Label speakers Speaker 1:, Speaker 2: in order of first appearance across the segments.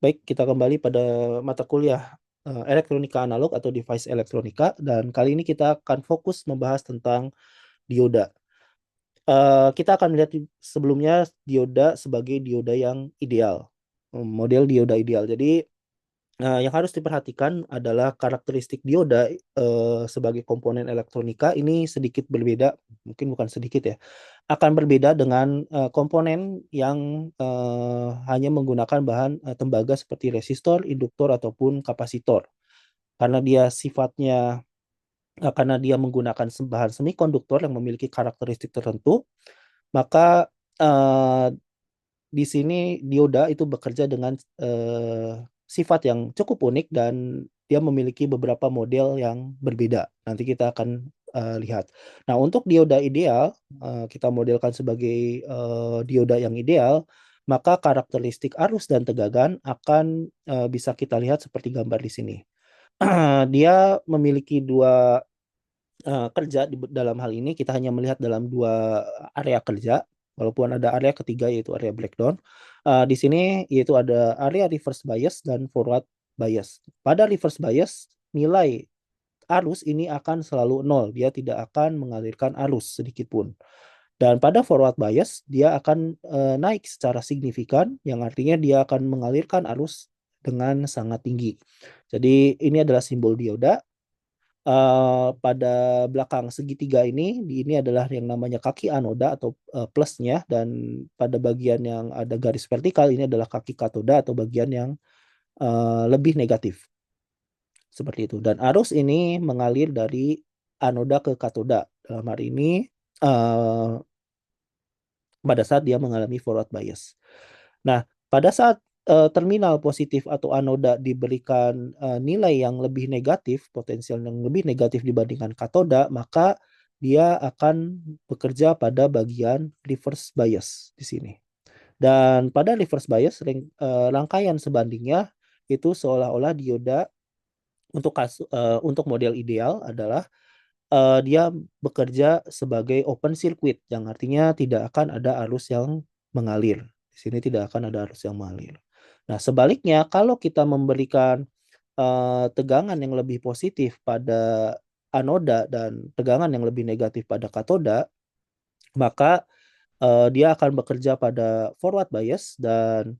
Speaker 1: Baik, kita kembali pada mata kuliah elektronika analog atau device elektronika, dan kali ini kita akan fokus membahas tentang dioda. Kita akan melihat sebelumnya dioda sebagai dioda yang ideal, model dioda ideal. Jadi yang harus diperhatikan adalah karakteristik dioda sebagai komponen elektronika ini sedikit berbeda, mungkin bukan sedikit ya, akan berbeda dengan komponen yang hanya menggunakan bahan tembaga seperti resistor, induktor ataupun kapasitor. Karena dia sifatnya karena dia menggunakan bahan semikonduktor yang memiliki karakteristik tertentu, maka eh, di sini dioda itu bekerja dengan sifat yang cukup unik dan dia memiliki beberapa model yang berbeda. Nanti kita akan lihat. Nah, untuk dioda ideal, kita modelkan sebagai dioda yang ideal, maka karakteristik arus dan tegangan akan bisa kita lihat seperti gambar di sini. Dia memiliki dua kerja di dalam hal ini kita hanya melihat dalam dua area kerja, walaupun ada area ketiga yaitu area breakdown. Di sini yaitu ada area reverse bias dan forward bias. Pada reverse bias, nilai arus ini akan selalu nol, dia tidak akan mengalirkan arus sedikit pun. Dan pada forward bias, dia akan naik secara signifikan, yang artinya dia akan mengalirkan arus dengan sangat tinggi. Jadi ini adalah simbol dioda. Pada belakang segitiga ini adalah yang namanya kaki anoda atau plusnya, dan pada bagian yang ada garis vertikal ini adalah kaki katoda atau bagian yang lebih negatif seperti itu. Dan arus ini mengalir dari anoda ke katoda. Dalam hari ini eh, pada saat dia mengalami forward bias. Nah, pada saat terminal positif atau anoda diberikan nilai yang lebih negatif, potensial yang lebih negatif dibandingkan katoda, maka dia akan bekerja pada bagian reverse bias di sini. Dan pada reverse bias, rangkaian sebandingnya itu seolah-olah dioda untuk model ideal adalah dia bekerja sebagai open circuit, yang artinya tidak akan ada arus yang mengalir. Di sini tidak akan ada arus yang mengalir. Nah, sebaliknya kalau kita memberikan tegangan yang lebih positif pada anoda dan tegangan yang lebih negatif pada katoda, maka dia akan bekerja pada forward bias, dan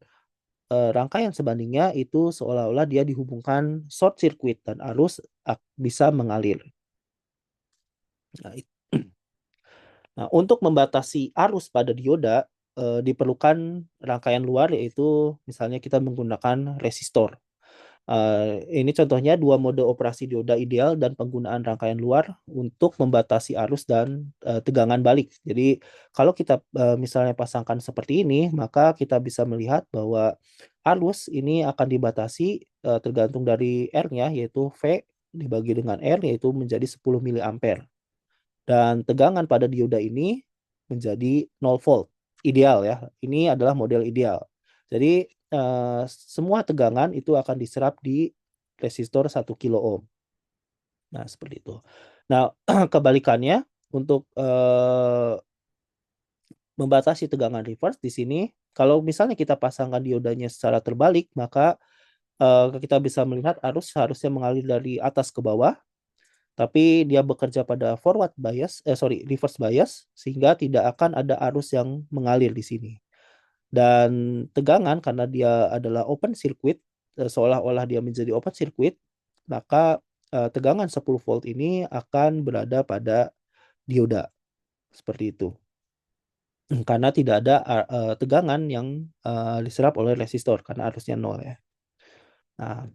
Speaker 1: rangkaian sebandingnya itu seolah-olah dia dihubungkan short circuit dan arus bisa mengalir. Nah, Nah, untuk membatasi arus pada dioda diperlukan rangkaian luar, yaitu misalnya kita menggunakan resistor. Ini contohnya dua mode operasi dioda ideal dan penggunaan rangkaian luar untuk membatasi arus dan tegangan balik. Jadi kalau kita misalnya pasangkan seperti ini, maka kita bisa melihat bahwa arus ini akan dibatasi tergantung dari R-nya, yaitu V dibagi dengan R, yaitu menjadi 10 miliampere. Dan tegangan pada dioda ini menjadi 0 volt. Ideal ya. Ini adalah model ideal. Jadi semua tegangan itu akan diserap di resistor 1 kilo ohm. Nah, seperti itu. Nah, kebalikannya untuk membatasi tegangan reverse di sini, kalau misalnya kita pasangkan diodanya secara terbalik, maka kita bisa melihat arus harusnya mengalir dari atas ke bawah, tapi dia bekerja pada reverse bias, sehingga tidak akan ada arus yang mengalir di sini. Dan tegangan karena dia adalah open circuit, seolah-olah dia menjadi open circuit, maka tegangan 10 volt ini akan berada pada dioda seperti itu. Karena tidak ada tegangan yang diserap oleh resistor karena arusnya nol ya. Nah,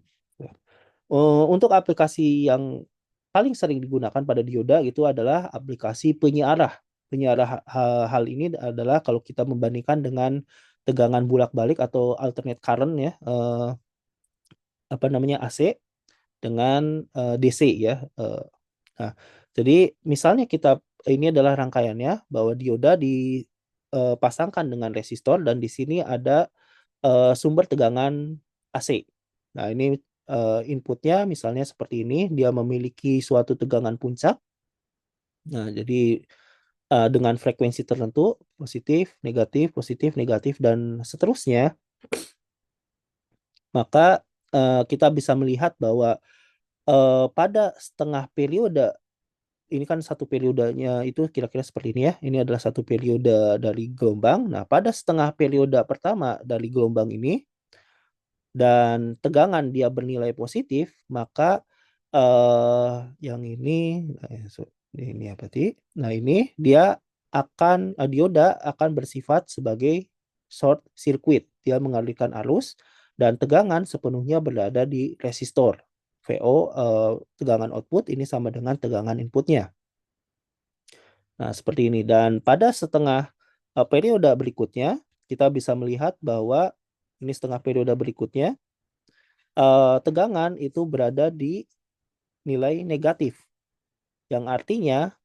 Speaker 1: untuk aplikasi yang paling sering digunakan pada dioda itu adalah aplikasi penyiarah. Penyiarah hal ini adalah kalau kita membandingkan dengan tegangan bolak-balik atau alternate current ya, apa namanya, AC dengan DC ya. Nah, jadi misalnya ini adalah rangkaiannya bahwa dioda dipasangkan dengan resistor dan di sini ada sumber tegangan AC. Nah, ini inputnya misalnya seperti ini, dia memiliki suatu tegangan puncak. Nah, jadi dengan frekuensi tertentu, positif, negatif, dan seterusnya, maka kita bisa melihat bahwa pada setengah periode, ini kan satu periodenya itu kira-kira seperti ini ya. Ini adalah satu periode dari gelombang. Nah, pada setengah periode pertama dari gelombang ini dan tegangan dia bernilai positif, maka yang ini apa sih? Nah, ini dia akan dioda akan bersifat sebagai short circuit. Dia mengalirkan arus dan tegangan sepenuhnya berada di resistor. VO tegangan output ini sama dengan tegangan inputnya. Nah, seperti ini. Dan pada setengah periode berikutnya, kita bisa melihat bahwa ini setengah periode berikutnya, tegangan itu berada di nilai negatif. Yang artinya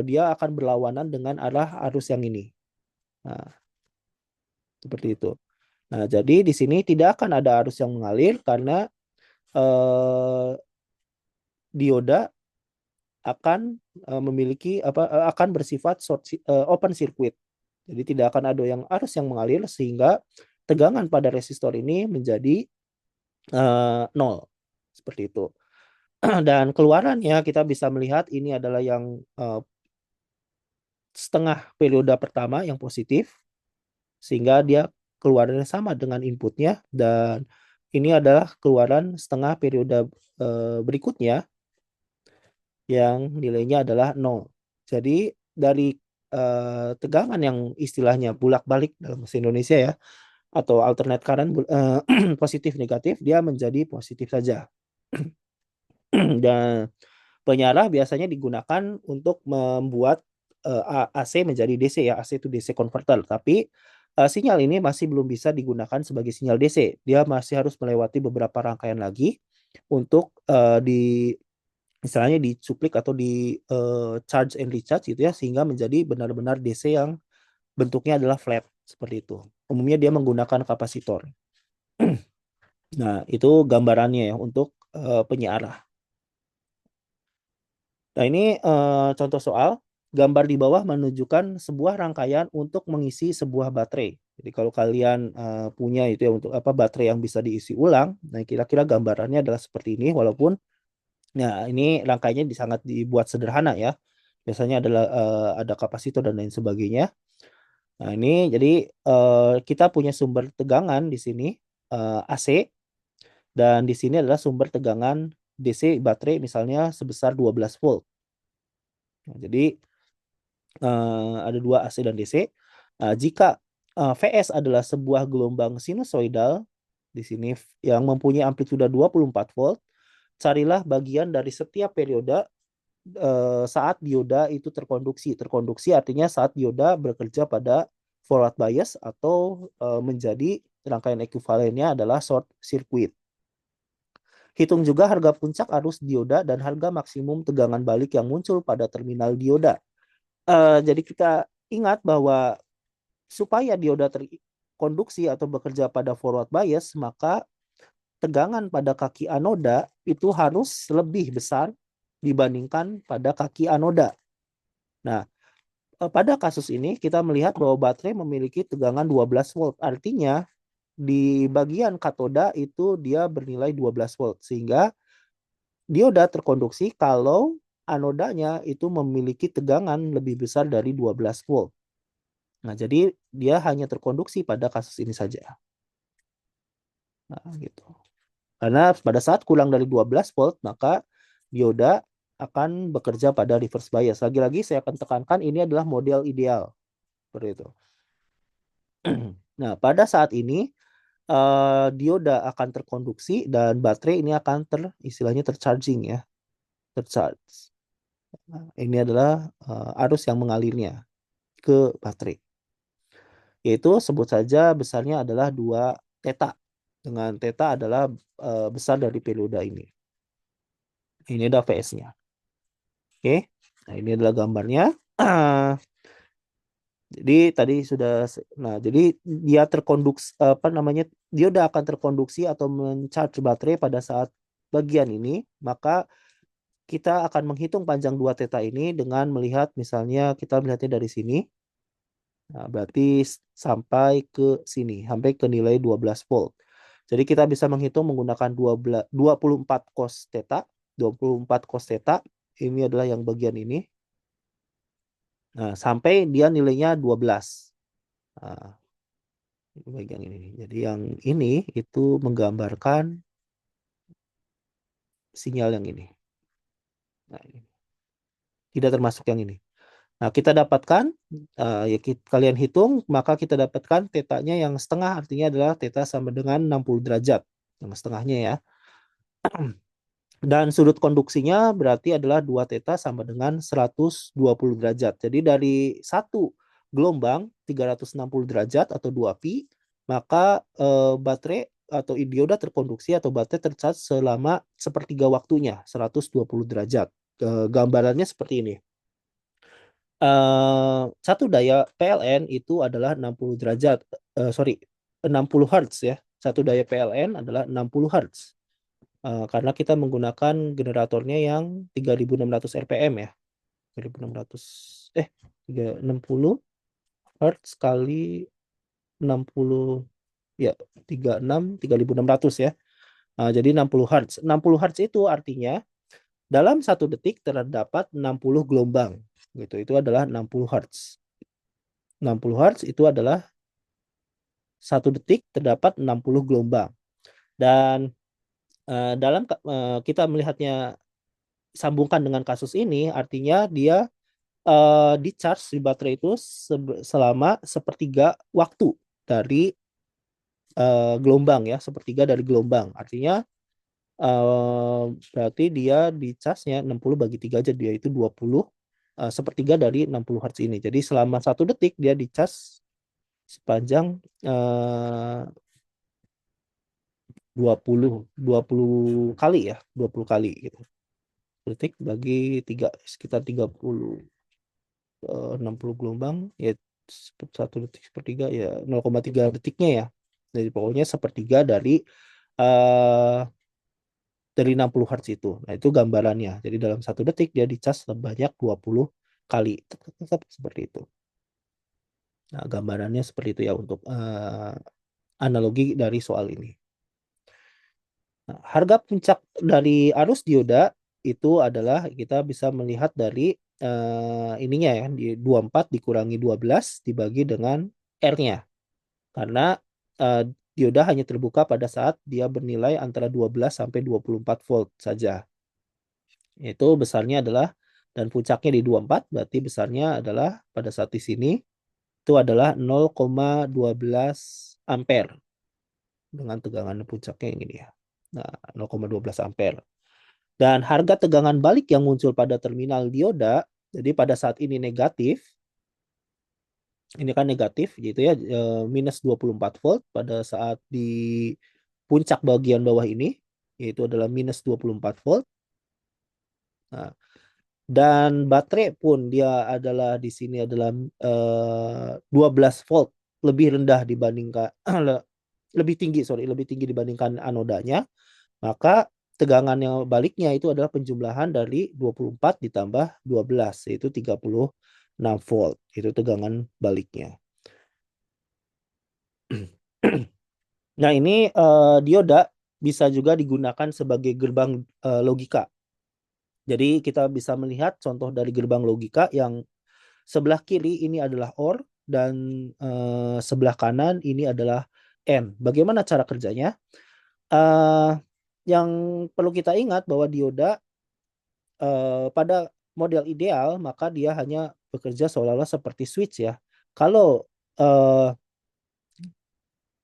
Speaker 1: dia akan berlawanan dengan arah arus yang ini. Nah, seperti itu. Nah, jadi di sini tidak akan ada arus yang mengalir karena dioda akan memiliki akan bersifat open circuit. Jadi tidak akan ada arus yang mengalir sehingga tegangan pada resistor ini menjadi nol. Seperti itu. Dan keluarannya kita bisa melihat ini adalah yang setengah periode pertama yang positif, sehingga dia keluarannya sama dengan inputnya, dan ini adalah keluaran setengah periode berikutnya yang nilainya adalah 0. Jadi dari tegangan yang istilahnya bolak-balik dalam bahasa Indonesia ya, atau alternate current positif negatif, dia menjadi positif saja. Dan penyarah biasanya digunakan untuk membuat AC menjadi DC ya, AC itu DC converter. Tapi sinyal ini masih belum bisa digunakan sebagai sinyal DC. Dia masih harus melewati beberapa rangkaian lagi untuk misalnya dicuplik atau di charge and recharge gitu ya, sehingga menjadi benar-benar DC yang bentuknya adalah flat seperti itu. Umumnya dia menggunakan kapasitor. Nah, itu gambarannya ya untuk penyiarah. Nah, ini contoh soal. Gambar di bawah menunjukkan sebuah rangkaian untuk mengisi sebuah baterai. Jadi kalau kalian punya itu ya untuk apa baterai yang bisa diisi ulang, nah kira-kira gambarannya adalah seperti ini. Walaupun, nah ini rangkaiannya sangat dibuat sederhana ya. Biasanya adalah ada kapasitor dan lain sebagainya. Nah ini jadi kita punya sumber tegangan di sini AC, dan di sini adalah sumber tegangan DC baterai misalnya sebesar 12 volt. Nah, jadi ada dua AC dan DC. Jika VS adalah sebuah gelombang sinusoidal di sini yang mempunyai amplitudo 24 volt, carilah bagian dari setiap periode saat dioda itu terkonduksi. Terkonduksi artinya saat dioda bekerja pada forward bias atau menjadi rangkaian ekuivalennya adalah short circuit. Hitung juga harga puncak arus dioda dan harga maksimum tegangan balik yang muncul pada terminal dioda. Jadi kita ingat bahwa supaya dioda terkonduksi atau bekerja pada forward bias, maka tegangan pada kaki anoda itu harus lebih besar dibandingkan pada kaki anoda. Nah, pada kasus ini kita melihat bahwa baterai memiliki tegangan 12 volt. Artinya di bagian katoda itu dia bernilai 12 volt, sehingga dioda terkonduksi kalau anodanya itu memiliki tegangan lebih besar dari 12 volt. Nah, jadi dia hanya terkonduksi pada kasus ini saja. Nah, gitu. Karena pada saat kurang dari 12 volt, maka dioda akan bekerja pada reverse bias. Lagi-lagi saya akan tekankan ini adalah model ideal. Seperti itu. Nah, pada saat ini dioda akan terkonduksi dan baterai ini akan istilahnya tercharging ya. Tercharge. Nah, ini adalah arus yang mengalirnya ke baterai. Yaitu sebut saja besarnya adalah 2 theta. Dengan theta adalah besar dari periode ini. Ini adalah VS-nya. Oke. Nah, ini adalah gambarnya. Jadi tadi sudah, nah jadi dia terkonduksi dia udah akan terkonduksi atau mencharge baterai pada saat bagian ini, maka kita akan menghitung panjang 2 theta ini dengan melihat misalnya kita melihatnya dari sini. Nah, berarti sampai ke sini, sampai ke nilai 12 volt. Jadi kita bisa menghitung menggunakan 24 cos theta. 24 cos theta ini adalah yang bagian ini. Nah, sampai dia nilainya 12. Nah, bagian ini. Jadi yang ini itu menggambarkan sinyal yang ini. Nah, ini. Tidak termasuk yang ini. Nah, kita dapatkan, kalian hitung, maka kita dapatkan tetanya yang setengah, artinya adalah teta sama dengan 60 derajat. Yang setengahnya ya. Dan sudut konduksinya berarti adalah 2 teta sama dengan 120 derajat. Jadi dari satu gelombang 360 derajat atau 2 pi, maka baterai atau dioda terkonduksi atau baterai tercharge selama sepertiga waktunya, 120 derajat. Gambarannya seperti ini. Satu daya PLN itu adalah 60 derajat, 60 Hz ya. Satu daya PLN adalah 60 Hz. Karena kita menggunakan generatornya yang 3600 RPM ya. 3600 360 Hz kali 60 ya 3600 ya. Jadi 60 Hz. 60 Hz itu artinya dalam 1 detik terdapat 60 gelombang. Gitu. Itu adalah 60 Hz. 60 Hz itu adalah 1 detik terdapat 60 gelombang. Dan dalam kita melihatnya sambungkan dengan kasus ini, artinya dia di charge di baterai itu selama sepertiga waktu dari gelombang ya, sepertiga dari gelombang. Artinya berarti dia di charge-nya 60 bagi 3 aja, dia itu 20, sepertiga dari 60 Hz ini. Jadi selama 1 detik dia di charge sepanjang 20 kali ya, 20 kali gitu. Detik bagi 3 sekitar 30, 60 gelombang ya 1 detik sepertiga ya 0,3 detiknya ya. Jadi pokoknya sepertiga dari 60 Hz itu. Nah, itu gambarannya. Jadi dalam 1 detik dia dicas sebanyak 20 kali. Tetap seperti itu. Nah, gambarannya seperti itu ya untuk analogi dari soal ini. Nah, harga puncak dari arus dioda itu adalah kita bisa melihat dari ininya ya, di 24 dikurangi 12 dibagi dengan R-nya. Karena dioda hanya terbuka pada saat dia bernilai antara 12 sampai 24 volt saja. Itu besarnya adalah, dan puncaknya di 24, berarti besarnya adalah pada saat di sini itu adalah 0,12 ampere dengan tegangan puncaknya yang ini ya. Nah, 0,12 ampere. Dan harga tegangan balik yang muncul pada terminal dioda, jadi pada saat ini negatif, ini kan negatif gitu ya, minus 24 volt pada saat di puncak bagian bawah ini, yaitu adalah minus 24 volt. Nah, dan baterai pun dia adalah di sini adalah 12 volt, lebih rendah dibandingkan lebih tinggi dibandingkan anodanya. Maka tegangan yang baliknya itu adalah penjumlahan dari 24 ditambah 12, yaitu 36 volt. Itu tegangan baliknya. Nah, ini dioda bisa juga digunakan sebagai gerbang logika. Jadi kita bisa melihat contoh dari gerbang logika yang sebelah kiri ini adalah OR dan sebelah kanan ini adalah AND. Bagaimana cara kerjanya? Yang perlu kita ingat bahwa dioda pada model ideal maka dia hanya bekerja seolah-olah seperti switch ya. Kalau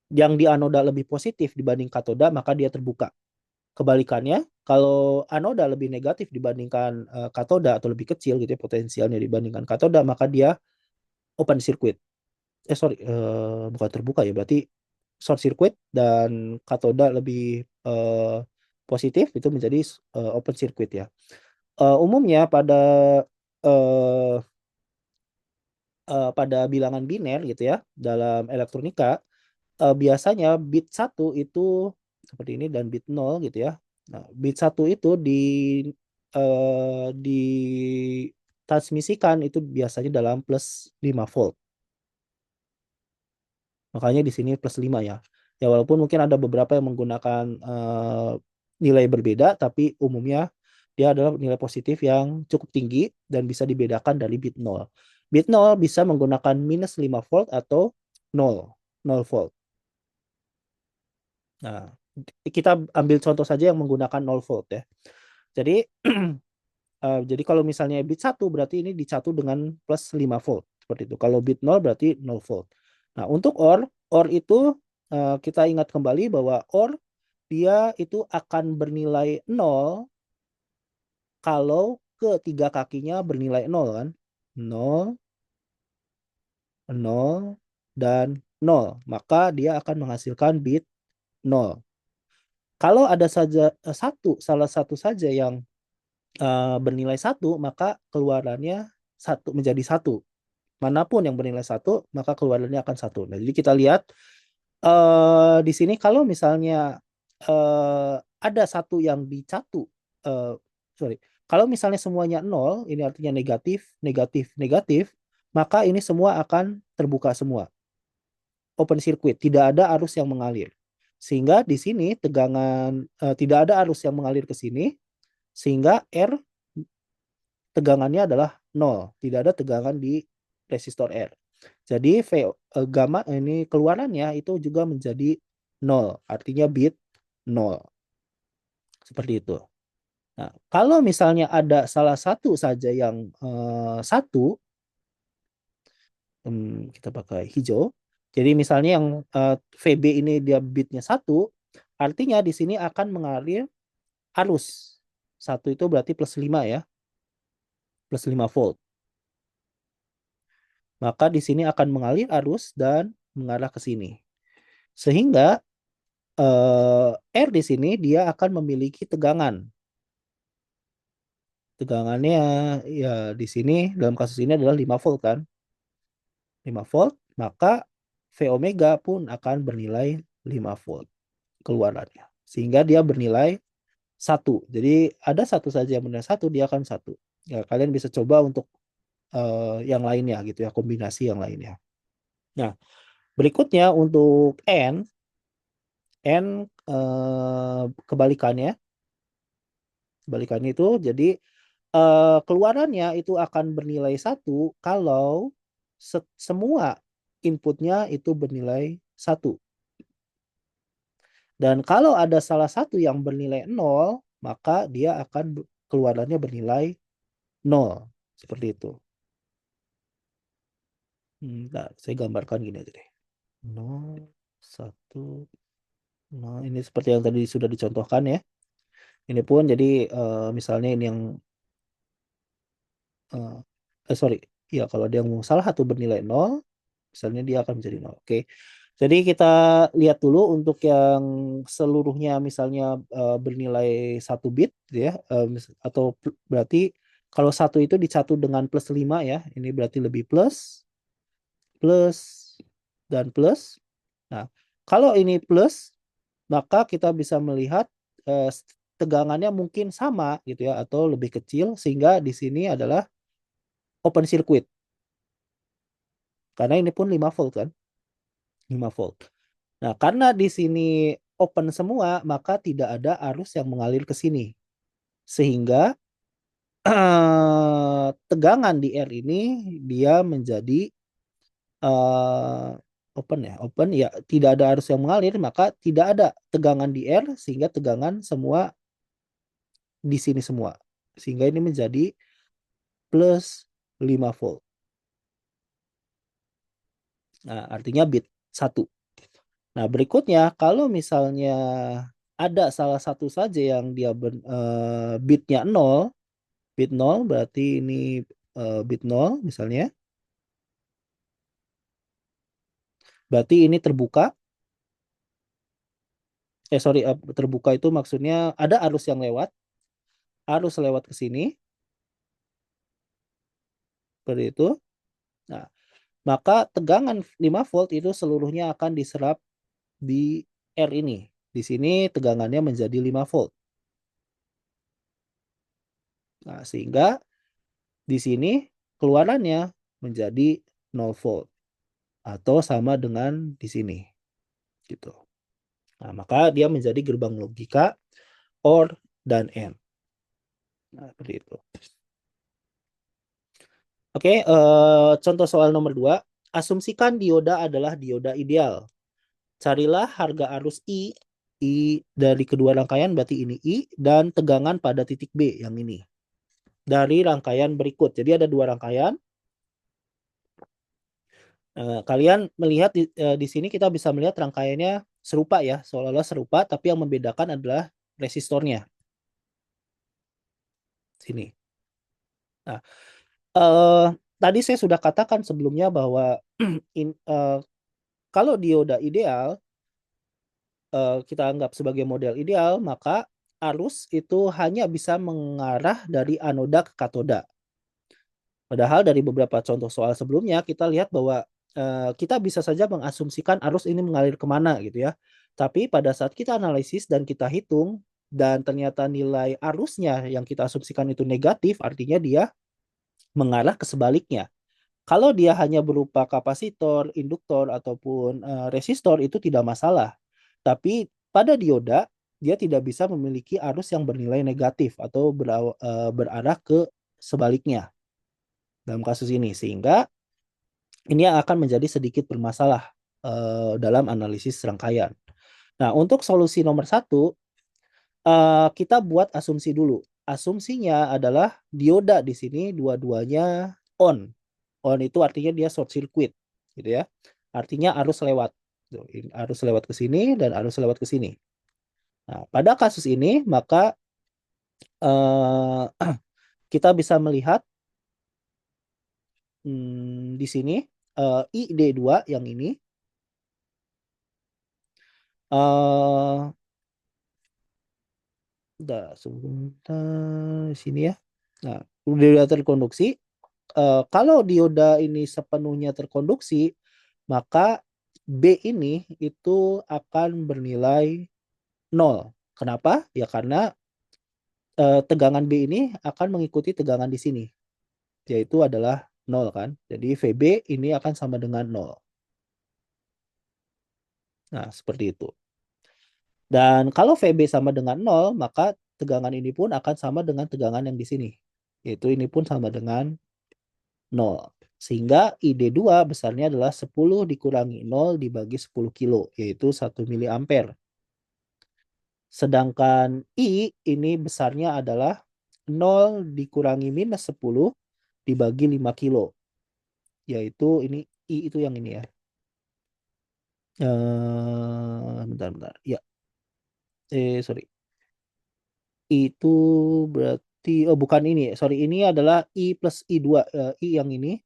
Speaker 1: yang di anoda lebih positif dibanding katoda maka dia terbuka. Kebalikannya, kalau anoda lebih negatif dibandingkan katoda atau lebih kecil gitu ya potensialnya dibandingkan katoda, maka dia open circuit. Bukan terbuka ya, berarti short circuit, dan katoda lebih positif itu menjadi open circuit ya. Umumnya uh, pada bilangan biner gitu ya dalam elektronika, biasanya bit 1 itu seperti ini dan bit 0 gitu ya. Nah, bit 1 itu ditransmisikan itu biasanya dalam plus 5 volt. Makanya di sini plus 5 ya. Ya walaupun mungkin ada beberapa yang menggunakan nilai berbeda, tapi umumnya dia adalah nilai positif yang cukup tinggi dan bisa dibedakan dari bit 0. Bit 0 bisa menggunakan minus 5 volt atau 0 volt. Nah, kita ambil contoh saja yang menggunakan 0 volt ya. Jadi jadi kalau misalnya bit 1 berarti ini dicatu dengan plus 5 volt seperti itu. Kalau bit 0 berarti 0 volt. Nah, untuk OR itu kita ingat kembali bahwa OR dia itu akan bernilai 0 kalau ketiga kakinya bernilai 0 kan. 0, 0, dan 0. Maka dia akan menghasilkan bit 0. Kalau ada saja salah satu saja yang bernilai 1, maka keluarannya menjadi 1. Manapun yang bernilai 1, maka keluarannya akan 1. Nah, jadi kita lihat di sini kalau misalnya ada satu yang dicatu, sorry, kalau misalnya semuanya 0, ini artinya negatif, negatif, negatif, maka ini semua akan terbuka semua, open circuit, tidak ada arus yang mengalir. Sehingga di sini tegangan tidak ada arus yang mengalir ke sini, sehingga R tegangannya adalah 0, tidak ada tegangan di resistor R. Jadi gamma ini keluarannya itu juga menjadi 0, artinya bit 0. Seperti itu. Nah, kalau misalnya ada salah satu saja yang satu, kita pakai hijau. Jadi misalnya yang VB ini dia bitnya 1, artinya di sini akan mengalir arus. 1 itu berarti plus 5 ya, plus 5 volt. Maka di sini akan mengalir arus dan mengarah ke sini. Sehingga R di sini dia akan memiliki tegangan. Tegangannya ya di sini dalam kasus ini adalah 5 volt kan. 5 volt, maka V omega pun akan bernilai 5 volt keluarannya. Sehingga dia bernilai 1. Jadi ada satu saja yang bernilai 1, dia akan 1. Ya, kalian bisa coba untuk yang lainnya gitu ya, kombinasi yang lainnya. Nah, berikutnya untuk N kebalikannya itu jadi keluarannya itu akan bernilai 1 kalau semua inputnya itu bernilai 1. Dan kalau ada salah satu yang bernilai 0, maka dia akan keluarannya bernilai 0. Seperti itu. Nah, saya gambarkan gini aja deh. 0, 1, 0. Ini seperti yang tadi sudah dicontohkan ya. Ini pun jadi misalnya ini yang sorry, ya kalau dia mau salah satu bernilai 0, misalnya dia akan menjadi 0. Oke. Jadi kita lihat dulu untuk yang seluruhnya misalnya bernilai 1 bit gitu ya, atau berarti kalau 1 itu dicatu dengan plus 5 ya, ini berarti lebih plus, plus, dan plus. Nah, kalau ini plus, maka kita bisa melihat tegangannya mungkin sama gitu ya, atau lebih kecil, sehingga di sini adalah open circuit. Karena ini pun 5 volt kan, 5 volt. Nah, karena di sini open semua, maka tidak ada arus yang mengalir ke sini. Sehingga tegangan di R ini dia menjadi open ya. Open ya, tidak ada arus yang mengalir, maka tidak ada tegangan di R, sehingga tegangan semua di sini semua. Sehingga ini menjadi plus 5 volt. Nah, artinya bit 1. Nah, berikutnya kalau misalnya ada salah satu saja yang dia bitnya 0, bit 0 berarti ini bit 0 misalnya. Berarti ini terbuka. Sorry, terbuka itu maksudnya ada arus yang lewat. Arus lewat ke sini. Seperti itu. Nah, maka tegangan 5 volt itu seluruhnya akan diserap di R ini. Di sini tegangannya menjadi 5 volt. Nah, sehingga di sini keluarannya menjadi 0 volt atau sama dengan di sini gitu. Nah, maka dia menjadi gerbang logika OR dan AND. Nah, seperti itu. Oke, contoh soal nomor 2. Asumsikan dioda adalah dioda ideal. Carilah harga arus I dari kedua rangkaian, berarti ini I, dan tegangan pada titik B yang ini. Dari rangkaian berikut. Jadi ada dua rangkaian. Kalian melihat di sini kita bisa melihat rangkaiannya serupa ya, seolah-olah serupa, tapi yang membedakan adalah resistornya. Sini. Nah, tadi saya sudah katakan sebelumnya bahwa kalau dioda ideal, kita anggap sebagai model ideal, maka arus itu hanya bisa mengarah dari anoda ke katoda. Padahal dari beberapa contoh soal sebelumnya kita lihat bahwa kita bisa saja mengasumsikan arus ini mengalir kemana gitu ya. Tapi pada saat kita analisis dan kita hitung dan ternyata nilai arusnya yang kita asumsikan itu negatif, artinya dia mengarah ke sebaliknya. Kalau dia hanya berupa kapasitor, induktor, ataupun resistor itu tidak masalah. Tapi pada dioda, dia tidak bisa memiliki arus yang bernilai negatif atau berarah ke sebaliknya dalam kasus ini. Sehingga ini akan menjadi sedikit bermasalah dalam analisis rangkaian. Nah, untuk solusi nomor 1, kita buat asumsi dulu. Asumsinya adalah dioda di sini dua-duanya on. On itu artinya dia short circuit, gitu ya. Artinya arus lewat. Arus lewat ke sini dan arus lewat ke sini. Nah, pada kasus ini maka kita bisa melihat di sini ID2 yang ini sebentar di sini ya. Nah, dioda terkonduksi. Kalau dioda ini sepenuhnya terkonduksi, maka B ini itu akan bernilai 0. Kenapa? Ya karena tegangan B ini akan mengikuti tegangan di sini, yaitu adalah 0 kan. Jadi VB ini akan sama dengan 0. Nah, seperti itu. Dan kalau VB sama dengan 0, maka tegangan ini pun akan sama dengan tegangan yang di sini. Yaitu ini pun sama dengan 0. Sehingga ID2 besarnya adalah 10 dikurangi 0 dibagi 10 kilo, yaitu 1 miliampere. Sedangkan I ini besarnya adalah 0 dikurangi minus 10 dibagi 5 kilo. Yaitu ini I itu yang ini ya. Bentar. Ya. Sorry. Itu berarti, oh bukan ini. Sorry, ini adalah I plus I2. I yang ini.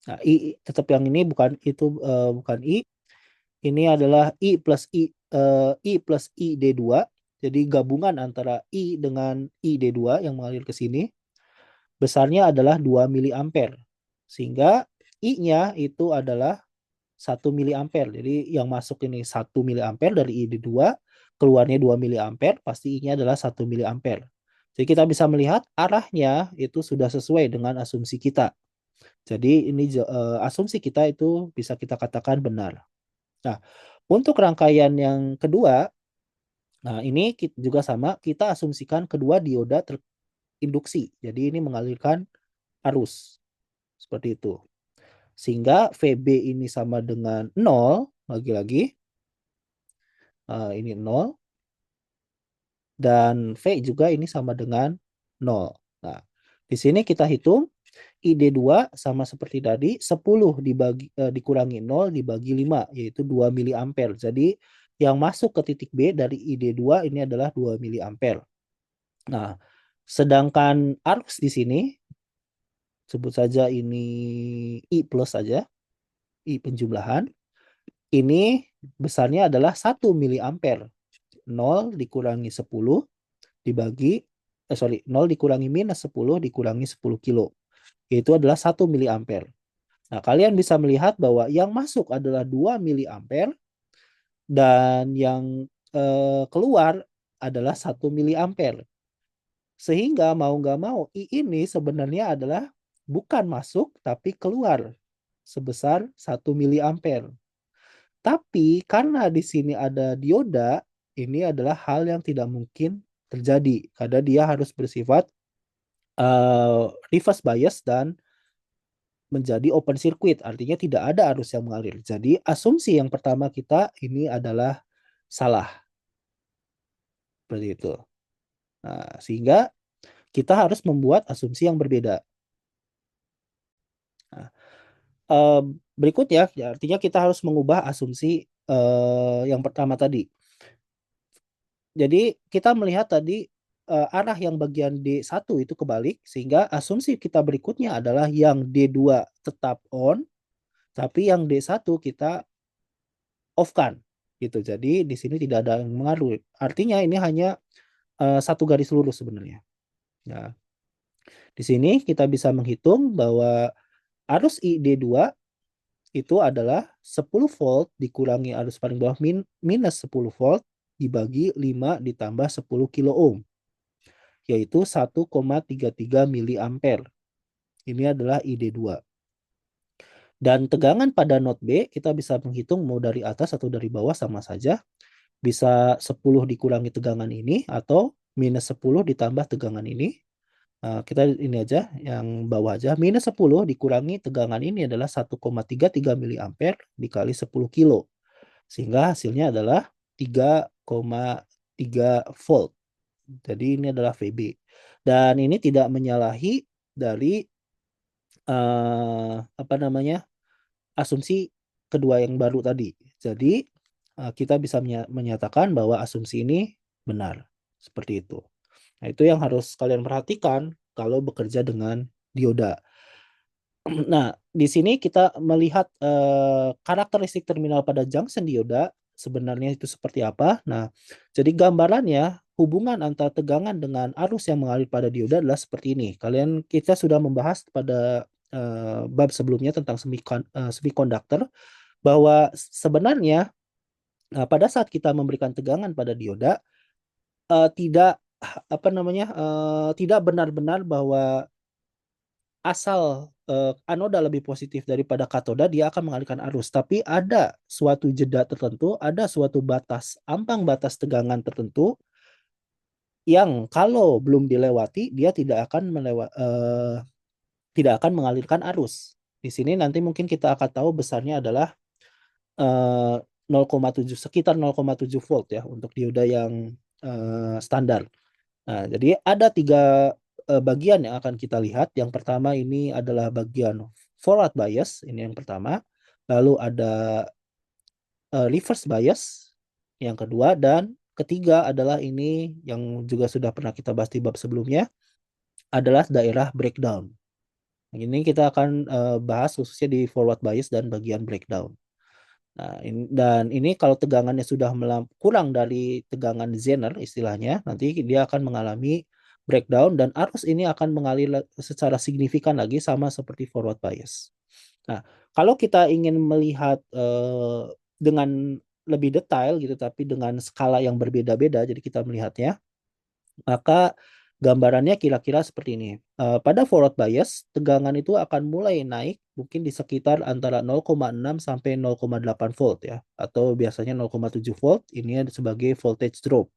Speaker 1: Nah, I tetap yang ini bukan itu, bukan I. Ini adalah I plus I D2. Jadi gabungan antara I dengan I D2 yang mengalir ke sini. Besarnya adalah 2 miliampere. Sehingga I-nya itu adalah 1 miliampere. Jadi yang masuk ini 1 miliampere dari I D2, keluarnya 2 miliampere, pasti I-nya adalah 1 miliampere. Jadi kita bisa melihat arahnya itu sudah sesuai dengan asumsi kita. Jadi ini asumsi kita itu bisa kita katakan benar. Nah, untuk rangkaian yang kedua, nah ini juga sama, kita asumsikan kedua dioda terinduksi. Jadi ini mengalirkan arus. Seperti itu. Sehingga VB ini sama dengan 0, lagi-lagi. Ini 0. Dan V juga ini sama dengan 0. Nah, di sini kita hitung ID2 sama seperti tadi, 10 dikurangi 0 dibagi 5, yaitu 2 miliampere. Jadi yang masuk ke titik B dari ID2 ini adalah 2 miliampere. Nah, sedangkan arus di sini, sebut saja ini I plus saja, I penjumlahan, ini besarnya adalah 1 miliampere. 0 dikurangi 10 dibagi, 0 dikurangi minus 10 dikurangi 10 kilo. Yaitu adalah 1 miliampere. Nah, kalian bisa melihat bahwa yang masuk adalah 2 miliampere dan yang keluar adalah 1 miliampere. Sehingga mau nggak mau I ini sebenarnya adalah bukan masuk tapi keluar sebesar 1 miliampere. Tapi karena di sini ada dioda, ini adalah hal yang tidak mungkin terjadi karena dia harus bersifat reverse bias dan menjadi open circuit, artinya tidak ada arus yang mengalir. Jadi asumsi yang pertama kita ini adalah salah, seperti itu. Nah, sehingga kita harus membuat asumsi yang berbeda. Nah, berikutnya, ya, artinya kita harus mengubah asumsi yang pertama tadi. Jadi kita melihat tadi arah yang bagian D1 itu kebalik, sehingga asumsi kita berikutnya adalah yang D2 tetap on, tapi yang D1 kita off-kan gitu. Jadi di sini tidak ada yang mengaruh. Artinya ini hanya satu garis lurus sebenarnya. Nah, di sini kita bisa menghitung bahwa arus ID2 itu adalah 10 volt dikurangi arus paling bawah minus 10 volt dibagi 5 ditambah 10 kilo ohm, yaitu 1,33 miliampere. Ini adalah ID2. Dan tegangan pada node B kita bisa menghitung mau dari atas atau dari bawah sama saja. Bisa 10 dikurangi tegangan ini atau minus 10 ditambah tegangan ini. Kita ini aja, yang bawah aja. Minus 10 dikurangi tegangan ini adalah 1,33 miliampere dikali 10 kilo. Sehingga hasilnya adalah 3,3 volt. Jadi ini adalah VB. Dan ini tidak menyalahi dari apa namanya, asumsi kedua yang baru tadi. Jadi kita bisa menyatakan bahwa asumsi ini benar. Seperti itu. Nah, itu yang harus kalian perhatikan kalau bekerja dengan dioda. Nah, di sini kita melihat karakteristik terminal pada junction dioda sebenarnya itu seperti apa. Nah, jadi gambarannya hubungan antara tegangan dengan arus yang mengalir pada dioda adalah seperti ini. Kita sudah membahas pada bab sebelumnya tentang semiconductor bahwa sebenarnya pada saat kita memberikan tegangan pada dioda tidak apa namanya tidak benar-benar bahwa asal anoda lebih positif daripada katoda dia akan mengalihkan arus, tapi ada suatu jeda tertentu, ada suatu ambang batas tegangan tertentu yang kalau belum dilewati dia tidak akan mengalirkan arus. Di sini nanti mungkin kita akan tahu besarnya adalah 0,7 sekitar 0,7 volt ya untuk dioda yang standar. Nah, jadi ada 3 bagian yang akan kita lihat. Yang pertama ini adalah bagian forward bias, ini yang pertama. Lalu ada reverse bias yang kedua, dan ketiga adalah ini yang juga sudah pernah kita bahas di bab sebelumnya, adalah daerah breakdown. Ini kita akan bahas khususnya di forward bias dan bagian breakdown. Nah, dan ini kalau tegangannya sudah kurang dari tegangan Zener istilahnya, nanti dia akan mengalami breakdown dan arus ini akan mengalir secara signifikan lagi sama seperti forward bias. Nah, kalau kita ingin melihat dengan lebih detail gitu, tapi dengan skala yang berbeda-beda, jadi kita melihatnya, maka gambarannya kira-kira seperti ini. Pada forward bias, tegangan itu akan mulai naik mungkin di sekitar antara 0,6 sampai 0,8 volt ya, atau biasanya 0,7 volt, ini sebagai voltage drop.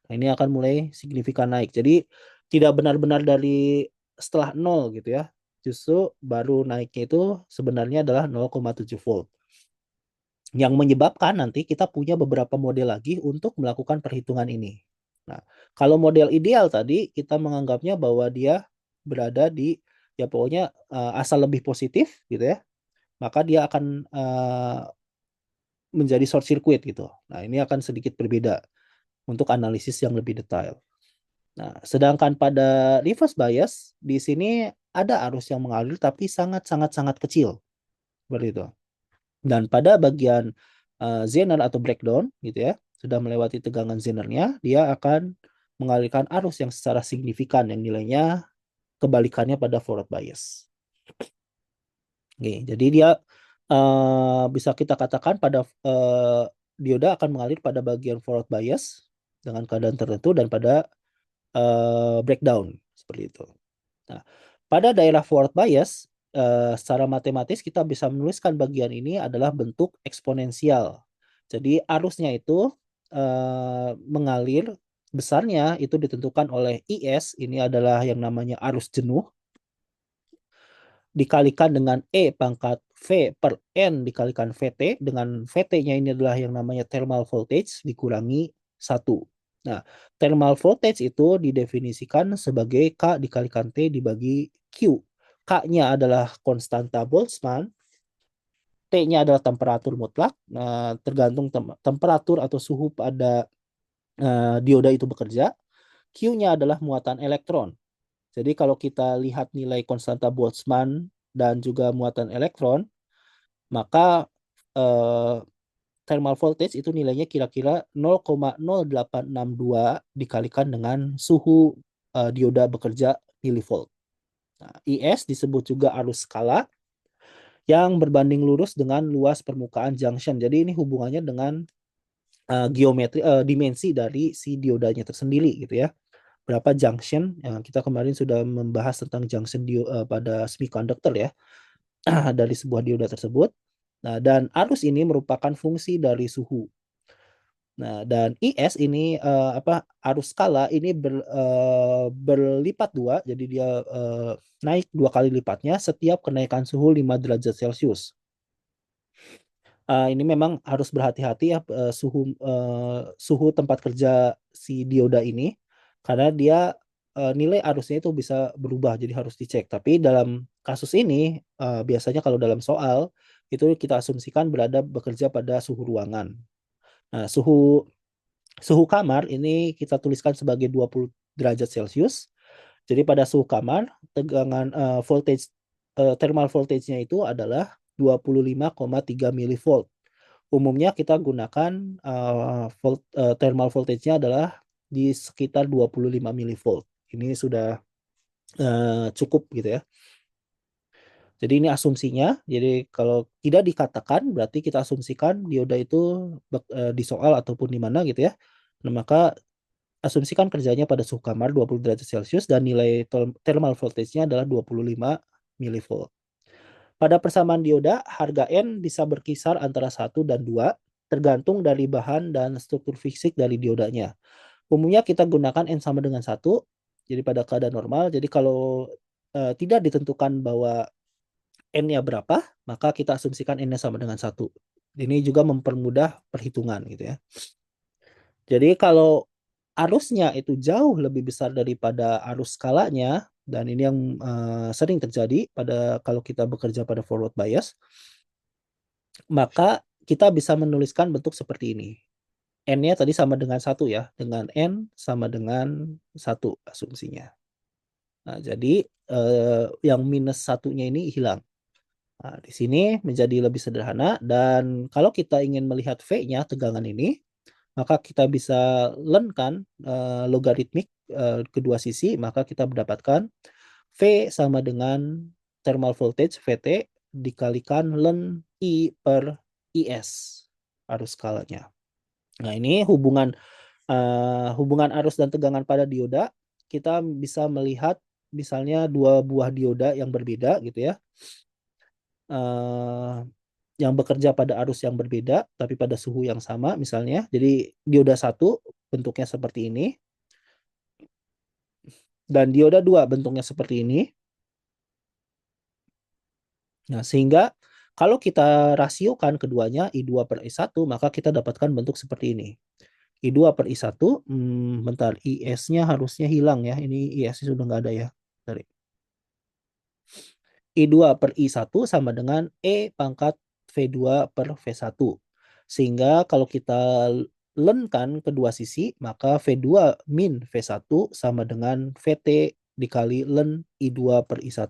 Speaker 1: Nah, ini akan mulai signifikan naik. Jadi tidak benar-benar dari setelah 0 gitu ya. Justru baru naiknya itu sebenarnya adalah 0,7 volt. Yang menyebabkan nanti kita punya beberapa model lagi untuk melakukan perhitungan ini. Nah, kalau model ideal tadi kita menganggapnya bahwa dia berada di ya pokoknya asal lebih positif gitu ya, maka dia akan menjadi short circuit gitu. Nah, ini akan sedikit berbeda untuk analisis yang lebih detail. Nah, sedangkan pada reverse bias di sini ada arus yang mengalir tapi sangat kecil seperti itu. Dan pada bagian Zener atau breakdown gitu ya, sudah melewati tegangan Zenernya, dia akan mengalirkan arus yang secara signifikan yang nilainya kebalikannya pada forward bias. Oke, jadi dia bisa kita katakan pada dioda akan mengalir pada bagian forward bias dengan keadaan tertentu dan pada breakdown seperti itu. Nah, Pada daerah forward bias, secara matematis kita bisa menuliskan bagian ini adalah bentuk eksponensial. Jadi arusnya itu mengalir, besarnya itu ditentukan oleh IS, ini adalah yang namanya arus jenuh, dikalikan dengan E pangkat V per N dikalikan VT, dengan VT-nya ini adalah yang namanya thermal voltage dikurangi 1. Nah, thermal voltage itu didefinisikan sebagai K dikalikan T dibagi Q. K-nya adalah konstanta Boltzmann, T-nya adalah temperatur mutlak, tergantung temperatur atau suhu pada dioda itu bekerja. Q-nya adalah muatan elektron. Jadi kalau kita lihat nilai konstanta Boltzmann dan juga muatan elektron, maka eh, thermal voltage itu nilainya kira-kira 0,0862 dikalikan dengan suhu dioda bekerja milivolt. Nah, IS disebut juga arus skala yang berbanding lurus dengan luas permukaan junction. Jadi ini hubungannya dengan geometri dimensi dari si diodanya tersendiri gitu ya. Berapa junction? Kita kemarin sudah membahas tentang junction pada semiconductor ya. Dari sebuah dioda tersebut. Nah, dan arus ini merupakan fungsi dari suhu. Nah, dan IS ini arus skala ini berlipat dua, jadi dia naik 2 kali lipatnya setiap kenaikan suhu 5 derajat Celcius. Ini memang harus berhati-hati ya suhu tempat kerja si dioda ini, karena dia nilai arusnya itu bisa berubah, jadi harus dicek. Tapi dalam kasus ini biasanya kalau dalam soal itu kita asumsikan bekerja pada suhu ruangan. Nah, suhu kamar ini kita tuliskan sebagai 20 derajat Celcius. Jadi pada suhu kamar, tegangan thermal voltage-nya itu adalah 25,3 milivolt. Umumnya kita gunakan thermal voltage-nya adalah di sekitar 25 milivolt. Ini sudah cukup gitu ya. Jadi ini asumsinya. Jadi kalau tidak dikatakan berarti kita asumsikan dioda itu di soal ataupun di mana gitu ya. Nah, maka asumsikan kerjanya pada suhu kamar 20 derajat Celcius dan nilai thermal voltage-nya adalah 25 milivolt. Pada persamaan dioda, harga N bisa berkisar antara 1 dan 2, tergantung dari bahan dan struktur fisik dari diodanya. Umumnya kita gunakan N sama dengan 1, jadi pada keadaan normal. Jadi kalau tidak ditentukan bahwa N-nya berapa, maka kita asumsikan N-nya sama dengan 1. Ini juga mempermudah perhitungan gitu ya. Jadi kalau arusnya itu jauh lebih besar daripada arus skalanya, dan ini yang sering terjadi pada kalau kita bekerja pada forward bias, maka kita bisa menuliskan bentuk seperti ini. N-nya tadi sama dengan 1 ya, dengan N sama dengan 1 asumsinya. Nah, jadi yang minus satunya ini hilang. Nah, di sini menjadi lebih sederhana, dan kalau kita ingin melihat V-nya, tegangan ini, maka kita bisa lenkan logaritmik kedua sisi, maka kita mendapatkan V sama dengan thermal voltage VT dikalikan len I per IS, arus skalanya. Nah, ini hubungan arus dan tegangan pada dioda, kita bisa melihat misalnya dua buah dioda yang berbeda gitu ya. Yang bekerja pada arus yang berbeda tapi pada suhu yang sama misalnya. Jadi dioda 1 bentuknya seperti ini dan dioda 2 bentuknya seperti ini. Nah, sehingga kalau kita rasiokan keduanya I2 per I1, maka kita dapatkan bentuk seperti ini. I2 per I1, bentar, IS-nya harusnya hilang ya. Ini IS-nya sudah nggak ada ya. Dari I2 per I1 sama dengan E pangkat V2 per V1. Sehingga kalau kita lenkan kedua sisi, maka V2 min V1 sama dengan VT dikali len I2 per I1.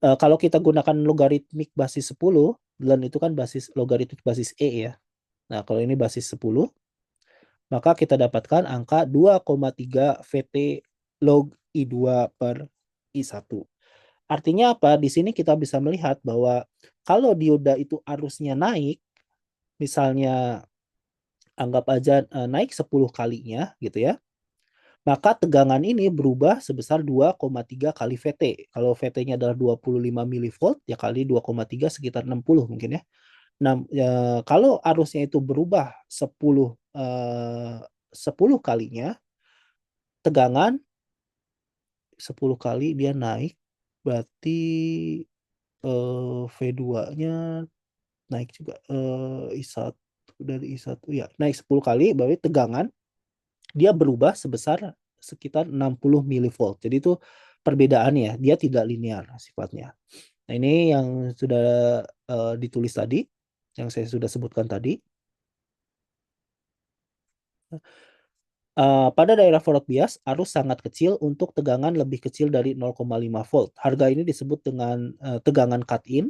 Speaker 1: Kalau kita gunakan logaritmik basis 10, len itu kan logaritmik basis E ya. Nah, kalau ini basis 10, maka kita dapatkan angka 2,3 VT log I2 per I1. Artinya apa? Di sini kita bisa melihat bahwa kalau dioda itu arusnya naik, misalnya anggap aja naik 10 kalinya gitu ya, maka tegangan ini berubah sebesar 2,3 kali VT. Kalau VT-nya adalah 25 milivolt, ya kali 2,3 sekitar 60 mungkin ya. Nah, kalau arusnya itu berubah 10 kalinya, tegangan 10 kali dia naik, berarti V2-nya naik juga. I1 dari I1 ya, naik 10 kali, berarti tegangan dia berubah sebesar sekitar 60 milivolt. Jadi itu perbedaannya, dia tidak linear sifatnya. Nah, ini yang sudah ditulis tadi, yang saya sudah sebutkan tadi. Pada daerah forward bias, arus sangat kecil untuk tegangan lebih kecil dari 0,5 volt. Harga ini disebut dengan tegangan cut-in.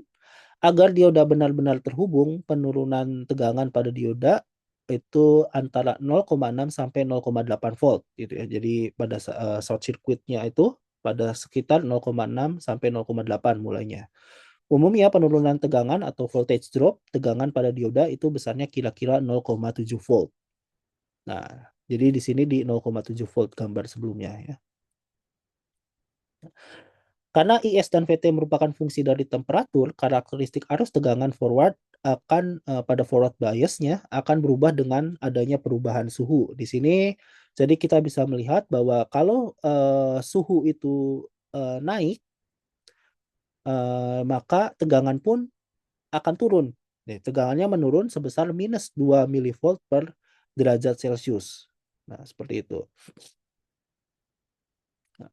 Speaker 1: Agar dioda benar-benar terhubung, penurunan tegangan pada dioda itu antara 0,6 sampai 0,8 volt gitu ya. Jadi pada short circuit-nya itu pada sekitar 0,6 sampai 0,8 mulainya. Umumnya penurunan tegangan atau voltage drop tegangan pada dioda itu besarnya kira-kira 0,7 volt. Nah, jadi di sini di 0,7 volt gambar sebelumnya ya. Karena IS dan VT merupakan fungsi dari temperatur, karakteristik arus tegangan forward akan pada forward biasnya akan berubah dengan adanya perubahan suhu. Di sini jadi kita bisa melihat bahwa kalau suhu itu naik, maka tegangan pun akan turun. Tegangannya menurun sebesar minus 2 milivolt per derajat Celcius. Nah, seperti itu.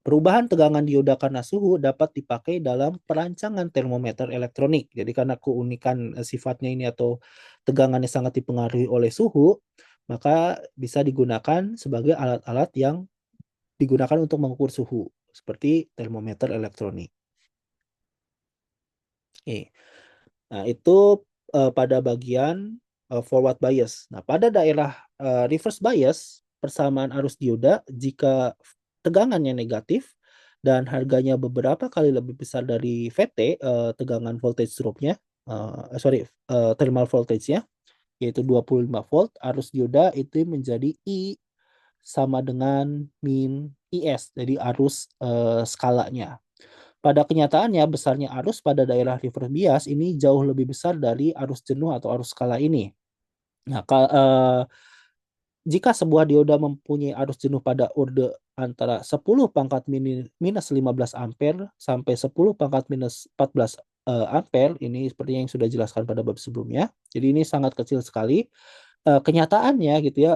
Speaker 1: Perubahan tegangan dioda karena suhu dapat dipakai dalam perancangan termometer elektronik. Jadi karena keunikan sifatnya ini atau tegangannya sangat dipengaruhi oleh suhu, maka bisa digunakan sebagai alat-alat yang digunakan untuk mengukur suhu, seperti termometer elektronik. Oke. Nah, itu pada bagian forward bias. Nah, pada daerah reverse bias, persamaan arus dioda jika tegangannya negatif dan harganya beberapa kali lebih besar dari VT, tegangan voltage drop-nya, thermal voltage-nya, yaitu 25 volt, arus dioda itu menjadi I sama dengan min IS, jadi arus skalanya. Pada kenyataannya, besarnya arus pada daerah reverse bias ini jauh lebih besar dari arus jenuh atau arus skala ini. Nah, jika sebuah dioda mempunyai arus jenuh pada orde antara 10 pangkat minus 15 ampere sampai 10 pangkat minus 14 ampere, ini seperti yang sudah dijelaskan pada bab sebelumnya. Jadi ini sangat kecil sekali. Kenyataannya gitu ya,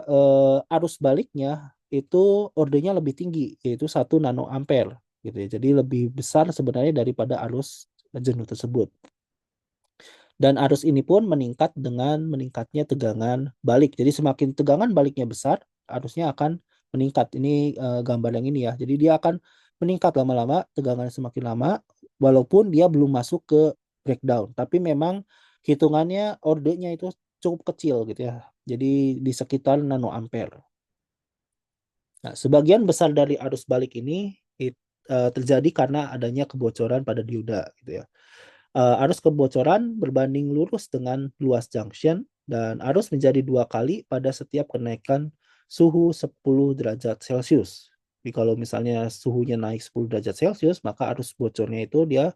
Speaker 1: arus baliknya itu ordenya lebih tinggi, yaitu 1 nanoampere gitu ya. Jadi lebih besar sebenarnya daripada arus jenuh tersebut. Dan arus ini pun meningkat dengan meningkatnya tegangan balik. Jadi semakin tegangan baliknya besar, arusnya akan meningkat. Ini gambar yang ini ya. Jadi dia akan meningkat lama-lama, tegangan semakin lama, walaupun dia belum masuk ke breakdown. Tapi memang hitungannya ordenya itu cukup kecil gitu ya. Jadi di sekitar nanoampere. Nah, sebagian besar dari arus balik ini terjadi karena adanya kebocoran pada dioda gitu ya. Arus kebocoran berbanding lurus dengan luas junction dan arus menjadi 2 kali pada setiap kenaikan suhu 10 derajat Celcius. Jadi kalau misalnya suhunya naik 10 derajat Celcius, maka arus bocornya itu dia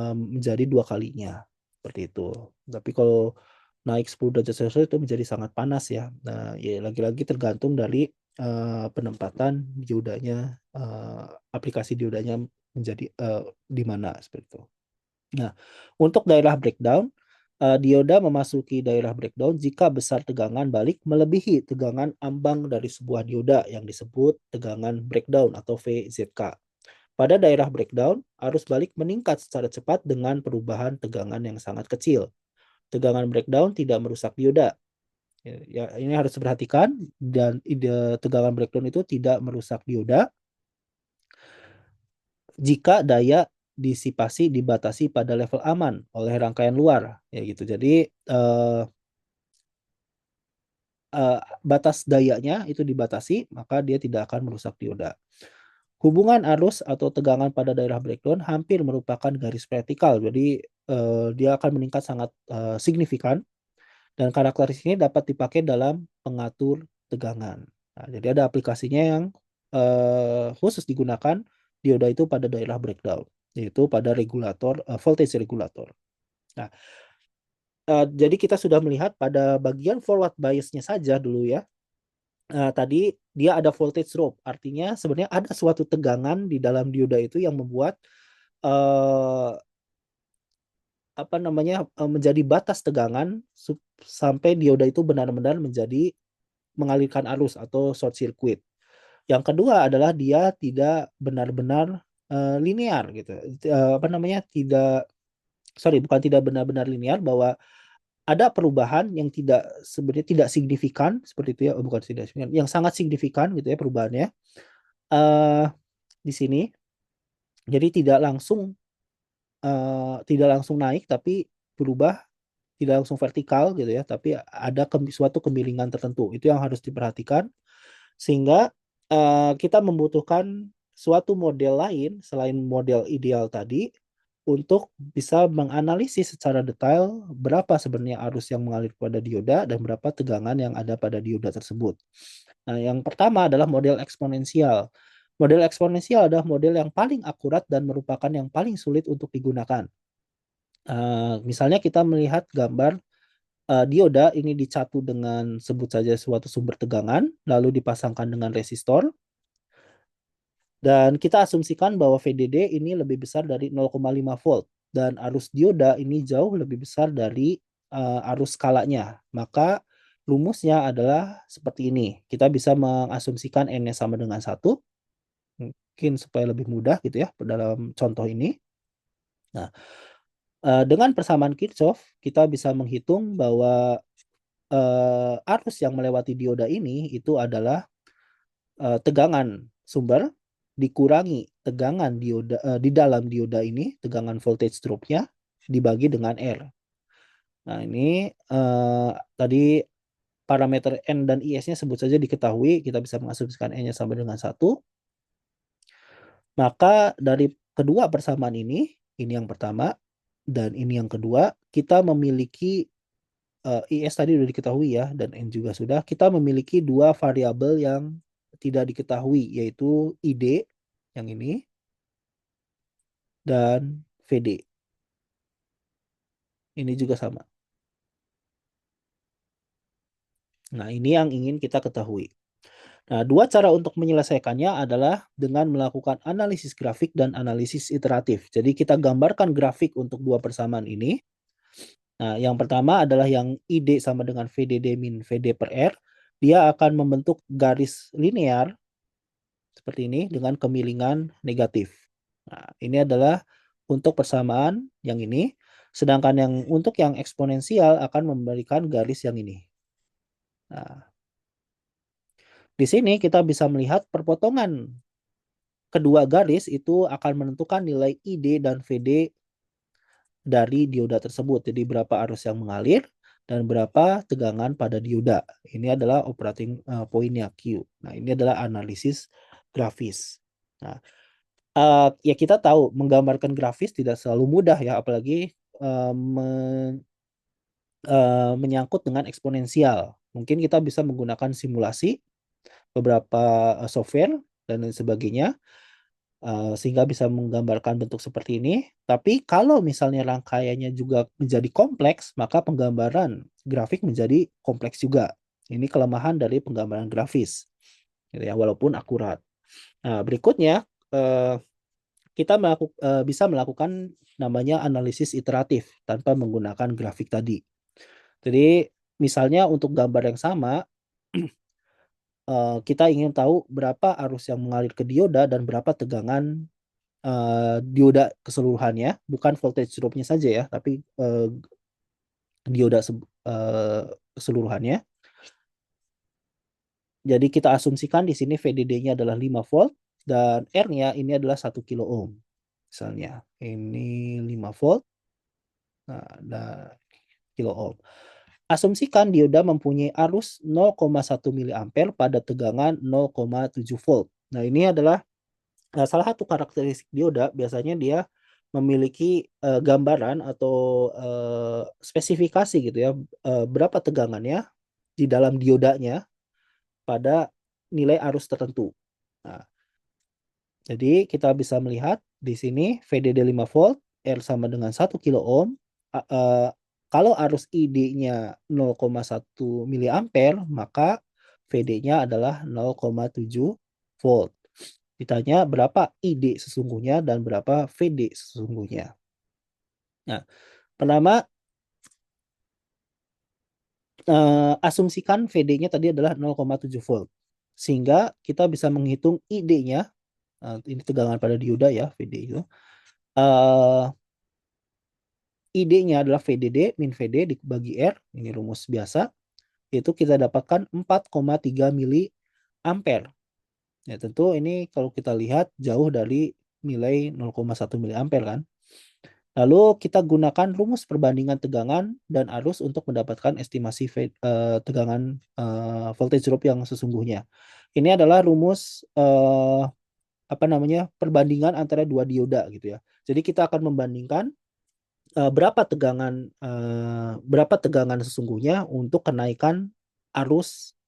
Speaker 1: menjadi 2 kalinya. Seperti itu. Tapi kalau naik 10 derajat Celcius itu menjadi sangat panas ya. Nah, ya lagi-lagi tergantung dari penempatan diodanya, aplikasi diodanya menjadi di mana seperti itu. Nah, untuk daerah breakdown, dioda memasuki daerah breakdown jika besar tegangan balik melebihi tegangan ambang dari sebuah dioda yang disebut tegangan breakdown atau VZK. Pada daerah breakdown, arus balik meningkat secara cepat dengan perubahan tegangan yang sangat kecil. Tegangan breakdown tidak merusak dioda. Ya, ini harus diperhatikan, dan tegangan breakdown itu tidak merusak dioda jika daya disipasi dibatasi pada level aman oleh rangkaian luar, ya gitu. Jadi batas dayanya itu dibatasi, maka dia tidak akan merusak dioda. Hubungan arus atau tegangan pada daerah breakdown hampir merupakan garis vertikal, jadi dia akan meningkat sangat signifikan, dan karakteristik ini dapat dipakai dalam pengatur tegangan. Nah, jadi ada aplikasinya yang khusus digunakan dioda itu pada daerah breakdown, yaitu pada regulator voltage regulator. Nah, jadi kita sudah melihat pada bagian forward biasnya saja dulu ya. Tadi dia ada voltage drop, artinya sebenarnya ada suatu tegangan di dalam dioda itu yang membuat menjadi batas tegangan sampai dioda itu benar-benar menjadi mengalirkan arus atau short circuit. Yang kedua adalah dia tidak benar-benar linear gitu. Bukan tidak benar-benar linear, bahwa ada perubahan yang sebenarnya tidak signifikan seperti itu ya, bukan tidak signifikan, yang sangat signifikan gitu ya perubahannya di sini. Jadi tidak langsung naik, tapi berubah, tidak langsung vertikal gitu ya, tapi ada suatu kemiringan tertentu. Itu yang harus diperhatikan, sehingga kita membutuhkan suatu model lain selain model ideal tadi untuk bisa menganalisis secara detail berapa sebenarnya arus yang mengalir pada dioda dan berapa tegangan yang ada pada dioda tersebut. Nah, yang pertama adalah model eksponensial. Model eksponensial adalah model yang paling akurat dan merupakan yang paling sulit untuk digunakan. Misalnya kita melihat gambar dioda ini dicatu dengan sebut saja suatu sumber tegangan, lalu dipasangkan dengan resistor, dan kita asumsikan bahwa VDD ini lebih besar dari 0,5 volt, dan arus dioda ini jauh lebih besar dari arus skalanya. Maka rumusnya adalah seperti ini. Kita bisa mengasumsikan N-nya sama dengan 1, mungkin supaya lebih mudah gitu ya dalam contoh ini. Nah, dengan persamaan Kirchhoff, kita bisa menghitung bahwa arus yang melewati dioda ini itu adalah tegangan sumber dikurangi tegangan dioda di dalam dioda ini, tegangan voltage drop-nya dibagi dengan R. Nah, ini tadi parameter N dan IS-nya sebut saja diketahui, kita bisa mengasumsikan N-nya sama dengan 1. Maka dari kedua persamaan ini yang pertama dan ini yang kedua, kita memiliki IS tadi sudah diketahui ya, dan N juga sudah. Kita memiliki dua variabel yang tidak diketahui, yaitu ID yang ini dan VD. Ini juga sama. Nah, ini yang ingin kita ketahui. Nah, dua cara untuk menyelesaikannya adalah dengan melakukan analisis grafik dan analisis iteratif. Jadi kita gambarkan grafik untuk dua persamaan ini. Nah, yang pertama adalah yang ID sama dengan VDD min VD per R. Dia akan membentuk garis linear seperti ini dengan kemiringan negatif. Nah, ini adalah untuk persamaan yang ini. Sedangkan untuk yang eksponensial akan memberikan garis yang ini. Nah, di sini kita bisa melihat perpotongan kedua garis itu akan menentukan nilai ID dan VD dari dioda tersebut. Jadi berapa arus yang mengalir dan berapa tegangan pada dioda. Ini adalah operating point-nya Q. Nah, ini adalah analisis grafis. Nah, ya kita tahu menggambarkan grafis tidak selalu mudah ya, apalagi menyangkut dengan eksponensial. Mungkin kita bisa menggunakan simulasi, beberapa software dan lain sebagainya, sehingga bisa menggambarkan bentuk seperti ini. Tapi kalau misalnya rangkaiannya juga menjadi kompleks, maka penggambaran grafik menjadi kompleks juga. Ini kelemahan dari penggambaran grafis, gitu ya, walaupun akurat. Nah, berikutnya kita bisa melakukan namanya analisis iteratif tanpa menggunakan grafik tadi. Jadi misalnya untuk gambar yang sama, kita ingin tahu berapa arus yang mengalir ke dioda dan berapa tegangan dioda keseluruhannya, bukan voltage drop-nya saja ya, tapi dioda keseluruhannya. Jadi kita asumsikan di sini VDD-nya adalah 5 volt dan R-nya ini adalah 1 kilo ohm. Misalnya ini 5 volt, nah, kilo ohm. Asumsikan dioda mempunyai arus 0,1 miliampere pada tegangan 0,7 volt. Nah, ini adalah salah satu karakteristik dioda. Biasanya dia memiliki gambaran atau spesifikasi gitu ya, berapa tegangannya di dalam diodanya pada nilai arus tertentu. Nah, jadi kita bisa melihat di sini VDD 5 volt, R sama dengan 1 kilo ohm. Kalau arus ID-nya 0,1 miliampere, maka VD-nya adalah 0,7 volt. Ditanya berapa ID sesungguhnya dan berapa VD sesungguhnya. Nah, pertama asumsikan VD-nya tadi adalah 0,7 volt. Sehingga kita bisa menghitung ID-nya. Ini tegangan pada dioda ya, VD itu. ID-nya adalah VDD min VD dibagi R, ini rumus biasa, itu kita dapatkan 4,3 mili ampere. Ya, tentu ini kalau kita lihat jauh dari nilai 0,1 mili ampere kan. Lalu kita gunakan rumus perbandingan tegangan dan arus untuk mendapatkan estimasi tegangan voltage drop yang sesungguhnya. Ini adalah rumus perbandingan antara dua dioda gitu ya. Jadi kita akan membandingkan berapa tegangan sesungguhnya untuk kenaikan arus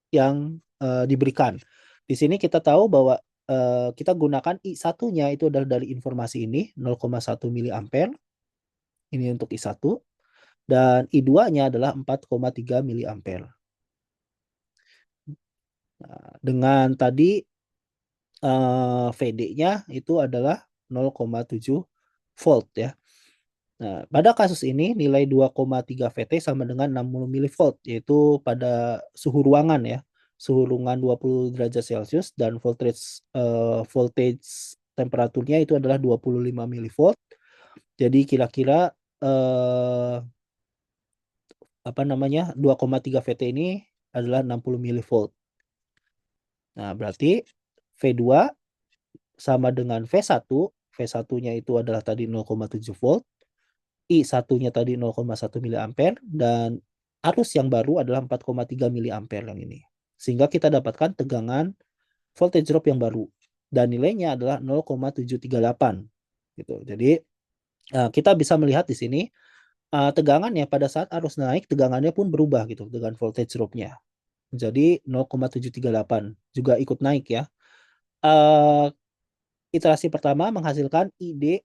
Speaker 1: yang diberikan. Di sini kita tahu bahwa kita gunakan I1-nya itu adalah dari informasi ini 0,1 miliampere. Ini untuk I1 dan I2-nya adalah 4,3 miliampere. Nah, dengan tadi VD-nya itu adalah 0,7 volt ya. Nah, pada kasus ini nilai 2,3 VT sama dengan 60 milivolt, yaitu pada suhu ruangan ya. Suhu ruangan 20 derajat Celcius dan voltage temperaturnya itu adalah 25 milivolt. Jadi kira-kira 2,3 VT ini adalah 60 milivolt. Nah, berarti V2 sama dengan V1. V1-nya itu adalah tadi 0,7 volt. I1-nya tadi 0,1 miliampere dan arus yang baru adalah 4,3 miliampere yang ini. Sehingga kita dapatkan tegangan voltage drop yang baru dan nilainya adalah 0,738 gitu. Jadi kita bisa melihat di sini tegangannya pada saat arus naik tegangannya pun berubah gitu dengan voltage drop-nya. Jadi 0,738 juga ikut naik ya. Iterasi pertama menghasilkan ID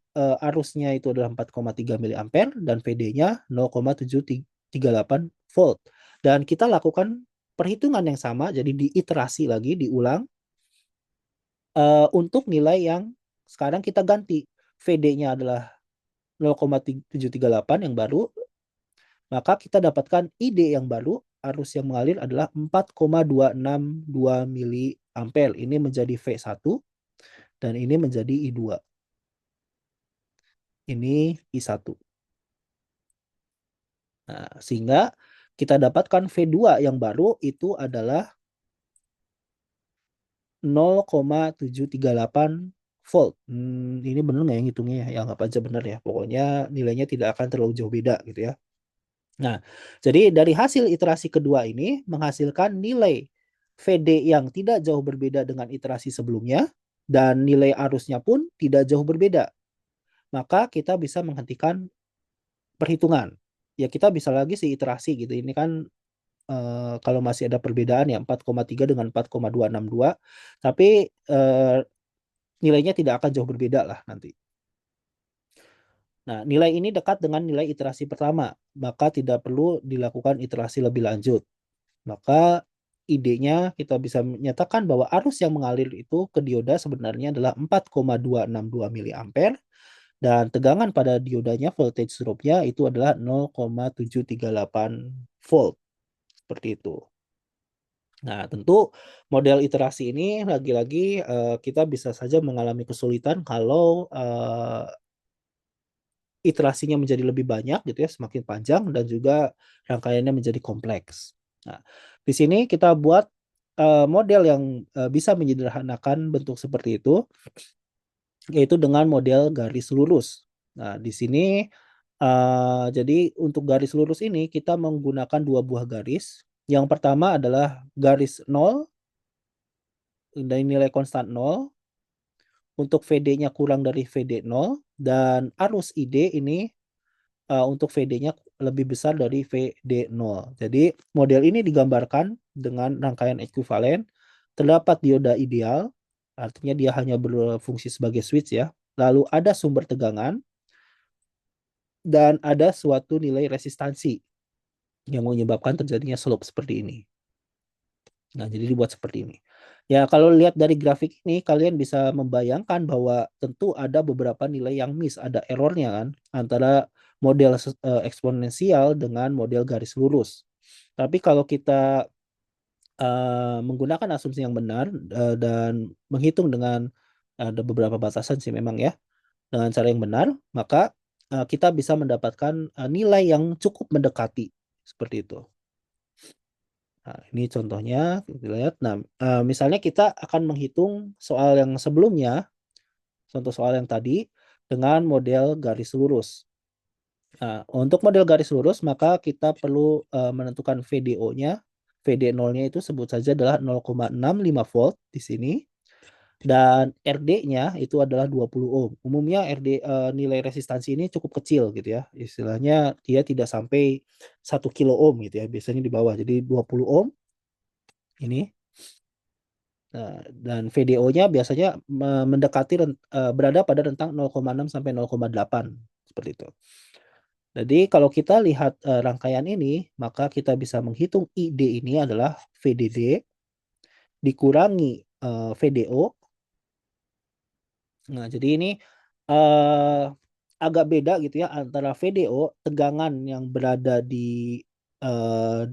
Speaker 1: arusnya itu adalah 4,3 miliampere dan VD-nya 0,738 volt. Dan kita lakukan perhitungan yang sama, jadi diiterasi lagi, diulang untuk nilai yang sekarang kita ganti. VD-nya adalah 0,738 yang baru, maka kita dapatkan ID yang baru, arus yang mengalir adalah 4,262 miliampere. Ini menjadi V1 dan ini menjadi I2. Ini I1. Nah, sehingga kita dapatkan V2 yang baru itu adalah 0,738 volt. Ini benar nggak yang hitungnya ya? Ya anggap aja benar ya. Pokoknya nilainya tidak akan terlalu jauh beda gitu ya. Nah, jadi dari hasil iterasi kedua ini menghasilkan nilai VD yang tidak jauh berbeda dengan iterasi sebelumnya dan nilai arusnya pun tidak jauh berbeda. Maka kita bisa menghentikan perhitungan. Ya kita bisa lagi sih iterasi gitu. Ini kan kalau masih ada perbedaan ya 4,3 dengan 4,262, tapi nilainya tidak akan jauh berbeda lah nanti. Nah, nilai ini dekat dengan nilai iterasi pertama, maka tidak perlu dilakukan iterasi lebih lanjut. Maka idenya kita bisa menyatakan bahwa arus yang mengalir itu ke dioda sebenarnya adalah 4,262 miliampere dan tegangan pada diodanya voltage drop-nya itu adalah 0,738 volt. Seperti itu. Nah, tentu model iterasi ini lagi-lagi kita bisa saja mengalami kesulitan kalau iterasinya menjadi lebih banyak gitu ya, semakin panjang dan juga rangkaiannya menjadi kompleks. Nah, di sini kita buat model yang bisa menyederhanakan bentuk seperti itu, yaitu dengan model garis lurus. Nah, di sini jadi untuk garis lurus ini kita menggunakan dua buah garis. Yang pertama adalah garis 0 dari nilai konstan 0 untuk VD-nya kurang dari VD 0 dan arus ID ini untuk VD-nya lebih besar dari VD 0. Jadi model ini digambarkan dengan rangkaian ekuivalen. Terdapat dioda ideal artinya dia hanya berfungsi sebagai switch ya. Lalu ada sumber tegangan dan ada suatu nilai resistansi yang menyebabkan terjadinya slope seperti ini. Nah, jadi dibuat seperti ini. Ya, kalau lihat dari grafik ini, kalian bisa membayangkan bahwa tentu ada beberapa nilai yang miss, ada errornya kan, antara model eksponensial dengan model garis lurus. Tapi kalau kita menggunakan asumsi yang benar dan menghitung dengan ada beberapa batasan sih memang ya, dengan cara yang benar, maka kita bisa mendapatkan nilai yang cukup mendekati seperti itu. Nah, ini contohnya kita lihat. Nah, misalnya kita akan menghitung soal yang sebelumnya, contoh soal yang tadi dengan model garis lurus. Nah, untuk model garis lurus maka kita perlu menentukan VDO-nya. VD0-nya itu sebut saja adalah 0,65 volt di sini. Dan RD-nya itu adalah 20 ohm. Umumnya nilai resistansi ini cukup kecil gitu ya. Istilahnya dia tidak sampai 1 kilo ohm gitu ya. Biasanya di bawah. Jadi 20 ohm ini. Nah, dan VDO-nya biasanya mendekati berada pada rentang 0,6 sampai 0,8 seperti itu. Jadi kalau kita lihat rangkaian ini, maka kita bisa menghitung ID ini adalah VDD dikurangi VDO. Nah, jadi ini agak beda gitu ya antara VDO, tegangan yang berada di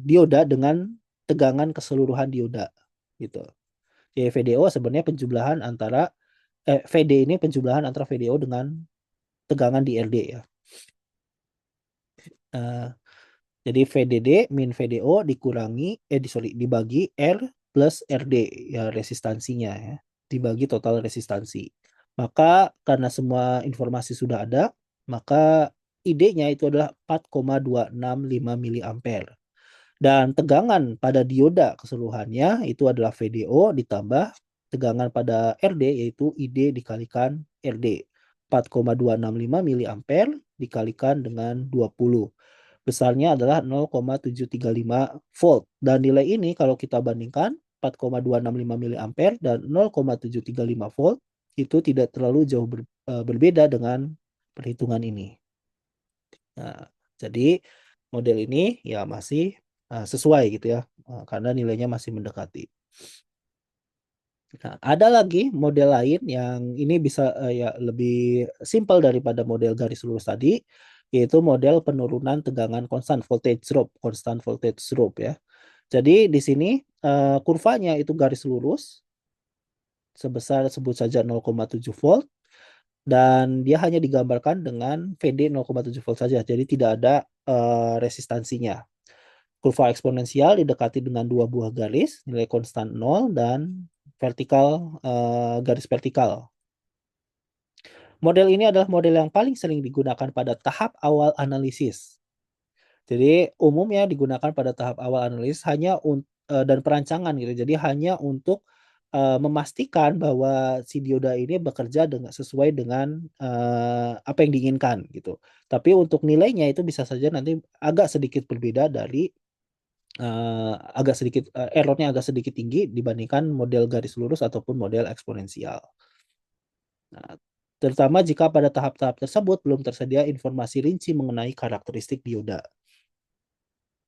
Speaker 1: dioda dengan tegangan keseluruhan dioda gitu. Jadi VDO sebenarnya penjumlahan antara VD ini penjumlahan antara VDO dengan tegangan di RD ya. Jadi VDD min VDO dikurangi dibagi R plus RD ya resistansinya ya, dibagi total resistansi. Maka karena semua informasi sudah ada, maka ID-nya itu adalah 4,265 miliampere. Dan tegangan pada dioda keseluruhannya itu adalah VDO ditambah tegangan pada RD yaitu ID dikalikan RD. 4,265 miliampere dikalikan dengan 20. Besarnya adalah 0,735 volt. Dan nilai ini kalau kita bandingkan 4,265 miliampere dan 0,735 volt itu tidak terlalu jauh berbeda dengan perhitungan ini. Nah, jadi model ini ya masih sesuai gitu ya, karena nilainya masih mendekati. Nah, ada lagi model lain yang ini bisa ya lebih simpel daripada model garis lurus tadi, yaitu model penurunan tegangan constant voltage drop ya. Jadi di sini kurvanya itu garis lurus sebesar sebut saja 0,7 volt dan dia hanya digambarkan dengan VD 0,7 volt saja. Jadi tidak ada resistansinya. Kurva eksponensial didekati dengan dua buah garis, nilai konstan 0 dan garis vertikal. Model ini adalah model yang paling sering digunakan pada tahap awal analisis. Jadi umumnya digunakan pada tahap awal analisis dan perancangan gitu. Jadi hanya untuk memastikan bahwa si dioda ini bekerja sesuai dengan apa yang diinginkan gitu. Tapi untuk nilainya itu bisa saja nanti agak sedikit berbeda dari errornya agak sedikit tinggi dibandingkan model garis lurus ataupun model eksponensial. Nah, terutama jika pada tahap-tahap tersebut belum tersedia informasi rinci mengenai karakteristik dioda.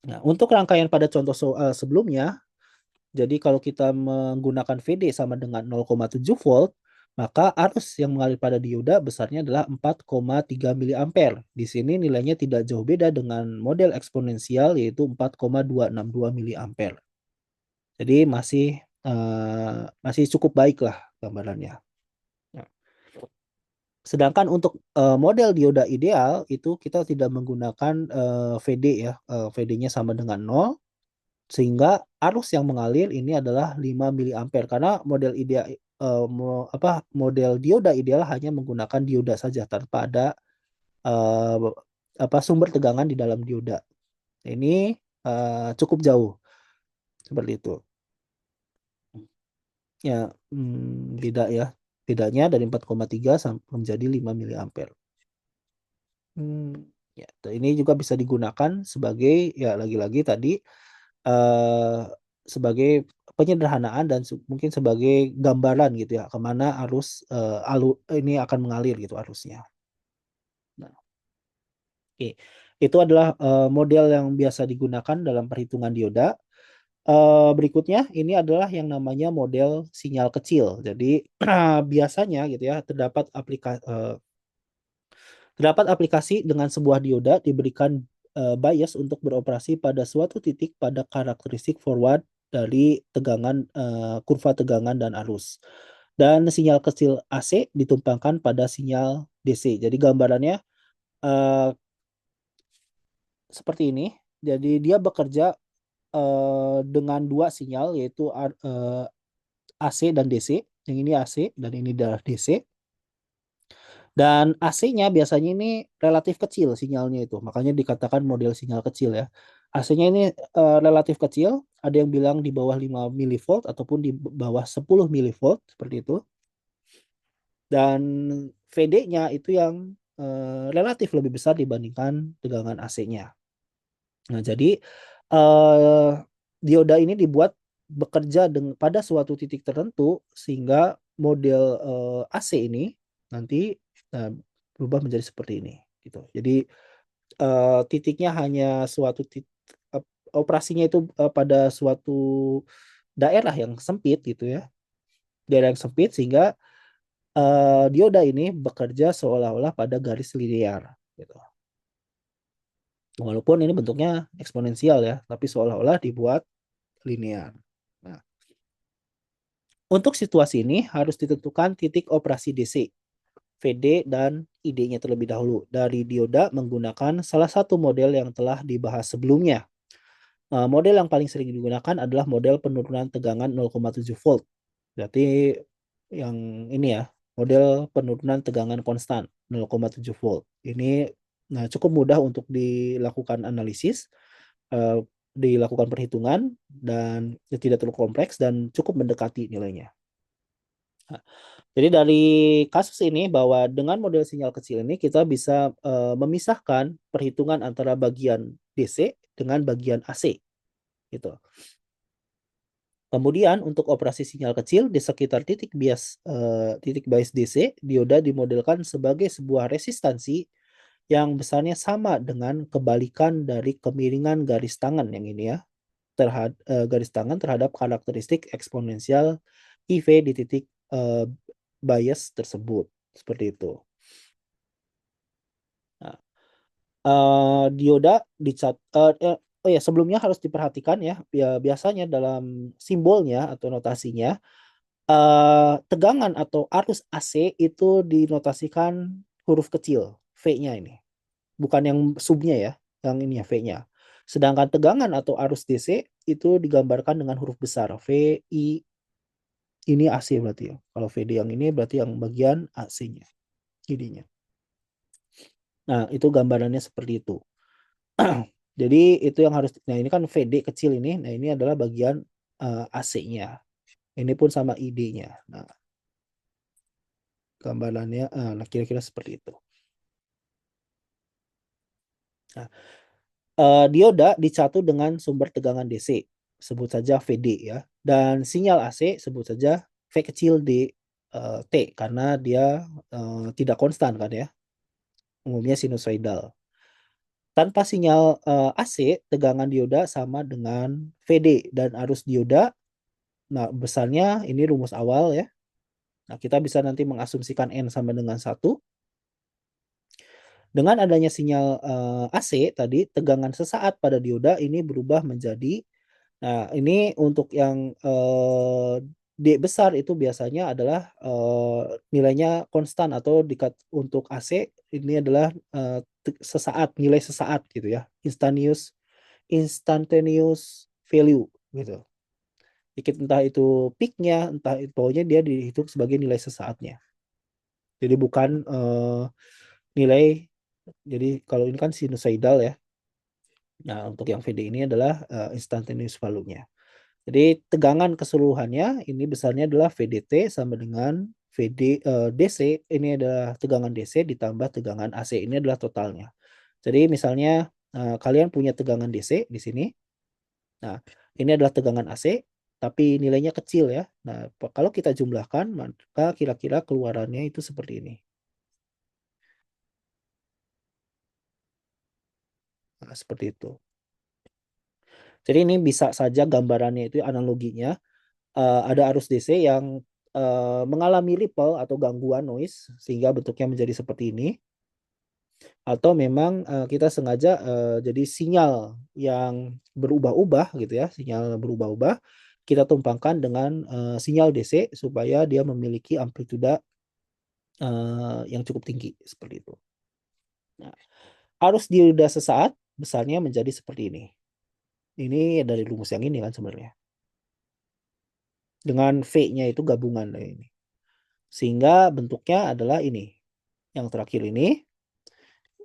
Speaker 1: Nah, untuk rangkaian pada contoh soal sebelumnya, jadi kalau kita menggunakan VD sama dengan 0,7 volt, maka arus yang mengalir pada dioda besarnya adalah 4,3 miliampere. Di sini nilainya tidak jauh beda dengan model eksponensial yaitu 4,262 miliampere. Jadi masih cukup baik lah gambarannya. Nah, sedangkan untuk model dioda ideal itu kita tidak menggunakan VD ya, VD-nya sama dengan 0, sehingga arus yang mengalir ini adalah 5 miliampere karena model dioda ideal hanya menggunakan dioda saja tanpa ada sumber tegangan di dalam dioda. Ini cukup jauh seperti itu. Ya, beda ya. Bedanya dari 4,3 menjadi 5 miliampere. Ya, ini juga bisa digunakan sebagai ya lagi-lagi tadi sebagai penyederhanaan dan mungkin sebagai gambaran gitu ya kemana arus ini akan mengalir gitu arusnya. Nah, oke. Itu adalah model yang biasa digunakan dalam perhitungan dioda. Berikutnya ini adalah yang namanya model sinyal kecil. Jadi biasanya gitu ya terdapat aplikasi dengan sebuah dioda diberikan bias untuk beroperasi pada suatu titik pada karakteristik forward dari kurva tegangan dan arus. Dan sinyal kecil AC ditumpangkan pada sinyal DC. Jadi gambarannya eh, seperti ini. Jadi dia bekerja dengan dua sinyal yaitu AC dan DC. Yang ini AC dan ini adalah DC. Dan AC-nya biasanya ini relatif kecil sinyalnya itu. Makanya dikatakan model sinyal kecil ya. AC-nya ini relatif kecil. Ada yang bilang di bawah 5 milivolt ataupun di bawah 10 milivolt seperti itu. Dan VD-nya itu yang relatif lebih besar dibandingkan tegangan AC-nya. Nah, jadi eh, dioda ini dibuat bekerja pada suatu titik tertentu sehingga model AC ini nanti eh, berubah menjadi seperti ini gitu. Jadi titiknya hanya operasinya itu pada suatu daerah yang sempit gitu ya. Daerah yang sempit sehingga dioda ini bekerja seolah-olah pada garis linear gitu. Walaupun ini bentuknya eksponensial ya, tapi seolah-olah dibuat linear. Nah, untuk situasi ini harus ditentukan titik operasi DC, VD, dan ID-nya terlebih dahulu dari dioda menggunakan salah satu model yang telah dibahas sebelumnya. Model yang paling sering digunakan adalah model penurunan tegangan 0,7 volt. Berarti yang ini ya, model penurunan tegangan konstan 0,7 volt. Ini cukup mudah untuk dilakukan analisis, dilakukan perhitungan dan tidak terlalu kompleks dan cukup mendekati nilainya. Nah, jadi dari kasus ini bahwa dengan model sinyal kecil ini kita bisa memisahkan perhitungan antara bagian DC dengan bagian AC gitu. Kemudian untuk operasi sinyal kecil di sekitar titik bias DC, dioda dimodelkan sebagai sebuah resistansi yang besarnya sama dengan kebalikan dari kemiringan garis tangan yang ini ya, garis tangan terhadap karakteristik eksponensial IV di titik bias tersebut. Seperti itu. Nah, dioda oh ya sebelumnya harus diperhatikan ya, biasanya dalam simbolnya atau notasinya tegangan atau arus AC itu dinotasikan huruf kecil V-nya ini, bukan yang subnya ya, yang ini ya V-nya. Sedangkan tegangan atau arus DC itu digambarkan dengan huruf besar V, I, ini AC berarti ya. Kalau VD yang ini berarti yang bagian AC-nya, ID-nya. Nah, itu gambarannya seperti itu. Jadi itu yang harus, nah ini kan VD kecil ini, nah ini adalah bagian AC-nya. Ini pun sama ID-nya. Nah, gambarannya nah, kira-kira seperti itu. Nah, dioda dicatu dengan sumber tegangan DC, sebut saja VD ya. Dan sinyal AC sebut saja V kecil D T karena dia tidak konstan kan ya, umumnya sinusoidal. Tanpa sinyal AC, tegangan dioda sama dengan VD dan arus dioda. Nah, besarnya ini rumus awal ya. Nah, kita bisa nanti mengasumsikan N sama dengan 1. Dengan adanya sinyal AC tadi, tegangan sesaat pada dioda ini berubah menjadi, nah ini untuk yang D besar itu biasanya adalah nilainya konstan atau untuk AC ini adalah sesaat, nilai sesaat gitu ya, instantaneous value gitu. Entah itu peaknya, entah itu pokoknya dia dihitung sebagai nilai sesaatnya. Jadi bukan nilai, jadi kalau ini kan sinusoidal ya. Nah, untuk yang VD ini adalah instantaneous value-nya. Jadi tegangan keseluruhannya ini besarnya adalah VDT sama dengan DC, ini adalah tegangan DC ditambah tegangan AC, ini adalah totalnya. Jadi misalnya kalian punya tegangan DC di sini. Nah, ini adalah tegangan AC. tapi nilainya kecil ya. Nah, kalau kita jumlahkan, maka kira-kira keluarannya itu seperti ini. Nah, seperti itu. Jadi ini bisa saja gambarannya itu analoginya, ada arus DC yang mengalami ripple atau gangguan noise sehingga bentuknya menjadi seperti ini, atau memang kita sengaja jadi sinyal yang berubah-ubah gitu ya, sinyal berubah-ubah kita tumpangkan dengan sinyal DC supaya dia memiliki amplituda yang cukup tinggi seperti itu. Nah, arus dioda sesaat besarnya menjadi seperti ini. Ini dari rumus yang ini kan sebenarnya. Dengan V-nya itu gabungan dari ini. Sehingga bentuknya adalah ini. Yang terakhir ini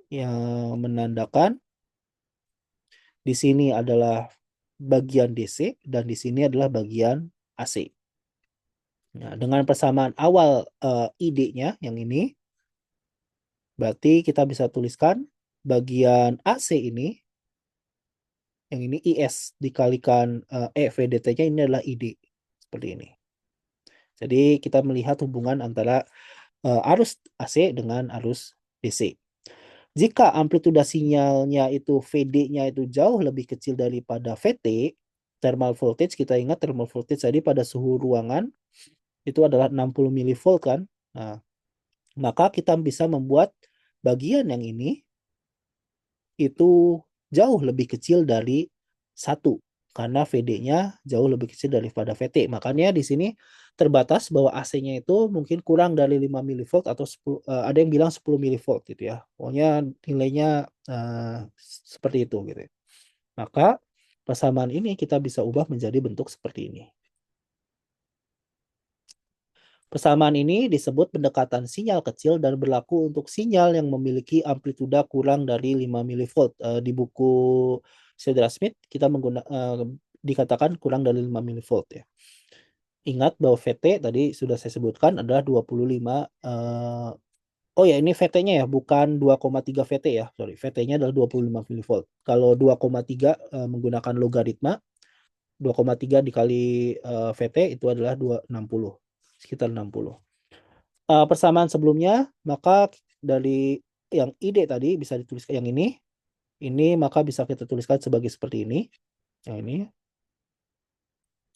Speaker 1: yang menandakan di sini adalah bagian DC dan di sini adalah bagian AC. Nah, dengan persamaan awal ID-nya yang ini, berarti kita bisa tuliskan bagian AC ini, yang ini IS dikalikan VDT-nya ini adalah ID. Seperti ini. Jadi kita melihat hubungan antara arus AC dengan arus DC. Jika amplituda sinyalnya itu VD-nya itu jauh lebih kecil daripada VT, thermal voltage, kita ingat thermal voltage tadi pada suhu ruangan itu adalah 60 mV kan. Nah, maka kita bisa membuat bagian yang ini itu jauh lebih kecil dari 1 karena VD-nya jauh lebih kecil daripada VT. Makanya di sini terbatas bahwa AC-nya itu mungkin kurang dari 5 mV atau 10, ada yang bilang 10 mV gitu ya. Pokoknya nilainya seperti itu gitu. Maka persamaan ini kita bisa ubah menjadi bentuk seperti ini. Persamaan ini disebut pendekatan sinyal kecil dan berlaku untuk sinyal yang memiliki amplituda kurang dari 5 mV. Di buku Cedar Smith kita dikatakan kurang dari 5 mV ya. Ingat bahwa VT tadi sudah saya sebutkan adalah 25 oh ya, ini VT-nya ya, bukan 2,3 VT ya. Sorry, VT-nya adalah 25 mV. Kalau 2,3 menggunakan logaritma 2,3 dikali VT itu adalah 260, sekitar 60. Persamaan sebelumnya, maka dari yang ide tadi bisa dituliskan yang ini maka bisa kita tuliskan sebagai seperti ini. Yang ini.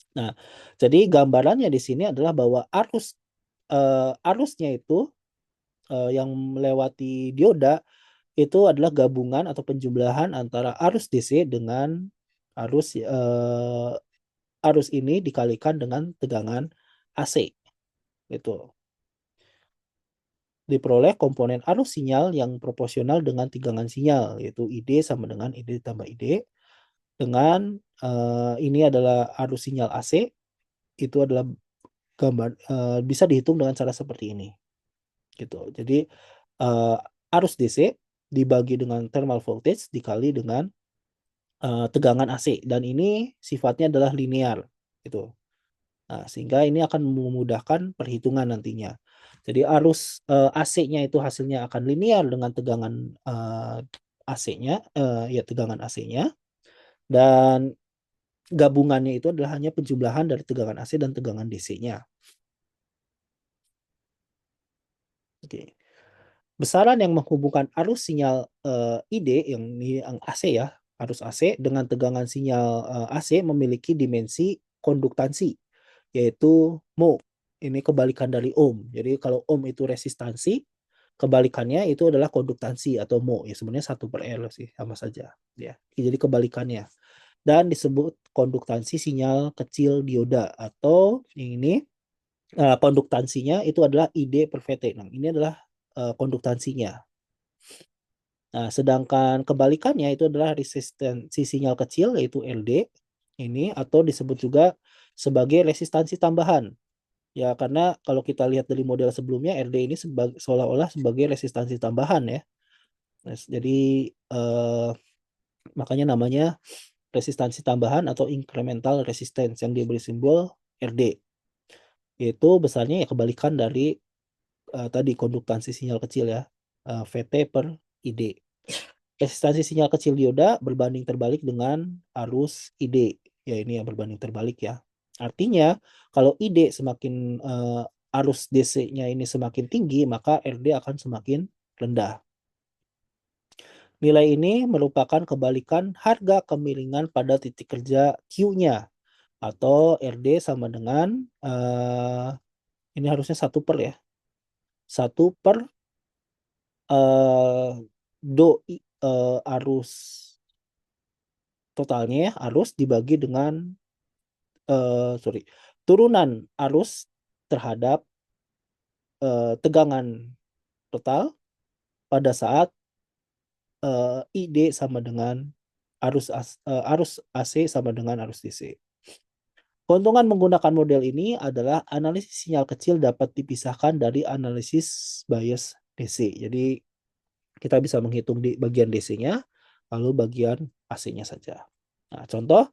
Speaker 1: Nah, jadi gambarannya di sini adalah bahwa arusnya itu yang melewati dioda itu adalah gabungan atau penjumlahan antara arus DC dengan arus ini dikalikan dengan tegangan AC. Itu diperoleh komponen arus sinyal yang proporsional dengan tegangan sinyal, yaitu ID sama dengan ID ditambah ID. Dengan ini adalah arus sinyal AC, itu adalah gambar bisa dihitung dengan cara seperti ini. Gitu. Jadi arus DC dibagi dengan thermal voltage dikali dengan tegangan AC, dan ini sifatnya adalah linear gitu. Nah, sehingga ini akan memudahkan perhitungan nantinya. Jadi arus AC-nya itu hasilnya akan linear dengan tegangan AC-nya, ya tegangan AC-nya, dan gabungannya itu adalah hanya penjumlahan dari tegangan AC dan tegangan DC-nya. Oke. Besaran yang menghubungkan arus sinyal ID yang AC ya, arus AC dengan tegangan sinyal AC memiliki dimensi konduktansi, yaitu mho. Ini kebalikan dari ohm. Jadi kalau ohm itu resistansi, kebalikannya itu adalah konduktansi atau mho. Ya sebenarnya 1/R sih, sama saja ya. Jadi kebalikannya. Dan disebut konduktansi sinyal kecil dioda, atau ini konduktansinya itu adalah ID per VT. Nah, ini adalah konduktansinya. Nah, sedangkan kebalikannya itu adalah resistansi sinyal kecil, yaitu LD ini, atau disebut juga sebagai resistansi tambahan. Ya, karena kalau kita lihat dari model sebelumnya, RD ini seolah-olah sebagai resistansi tambahan ya. Jadi makanya namanya resistansi tambahan atau incremental resistance yang diberi simbol RD. Yaitu besarnya ya kebalikan dari tadi konduktansi sinyal kecil ya, VT per ID. Resistansi sinyal kecil dioda berbanding terbalik dengan arus ID. Ya, ini yang berbanding terbalik ya. Artinya kalau ID semakin arus DC-nya ini semakin tinggi, maka RD akan semakin rendah. Nilai ini merupakan kebalikan harga kemiringan pada titik kerja Q-nya, atau RD sama dengan ini harusnya 1 per ya. 1 per arus totalnya ya, arus dibagi dengan turunan arus terhadap tegangan total pada saat ID sama dengan arus AC sama dengan arus DC. Keuntungan menggunakan model ini adalah analisis sinyal kecil dapat dipisahkan dari analisis bias DC. Jadi kita bisa menghitung di bagian DC-nya, lalu bagian AC-nya saja. Nah, contoh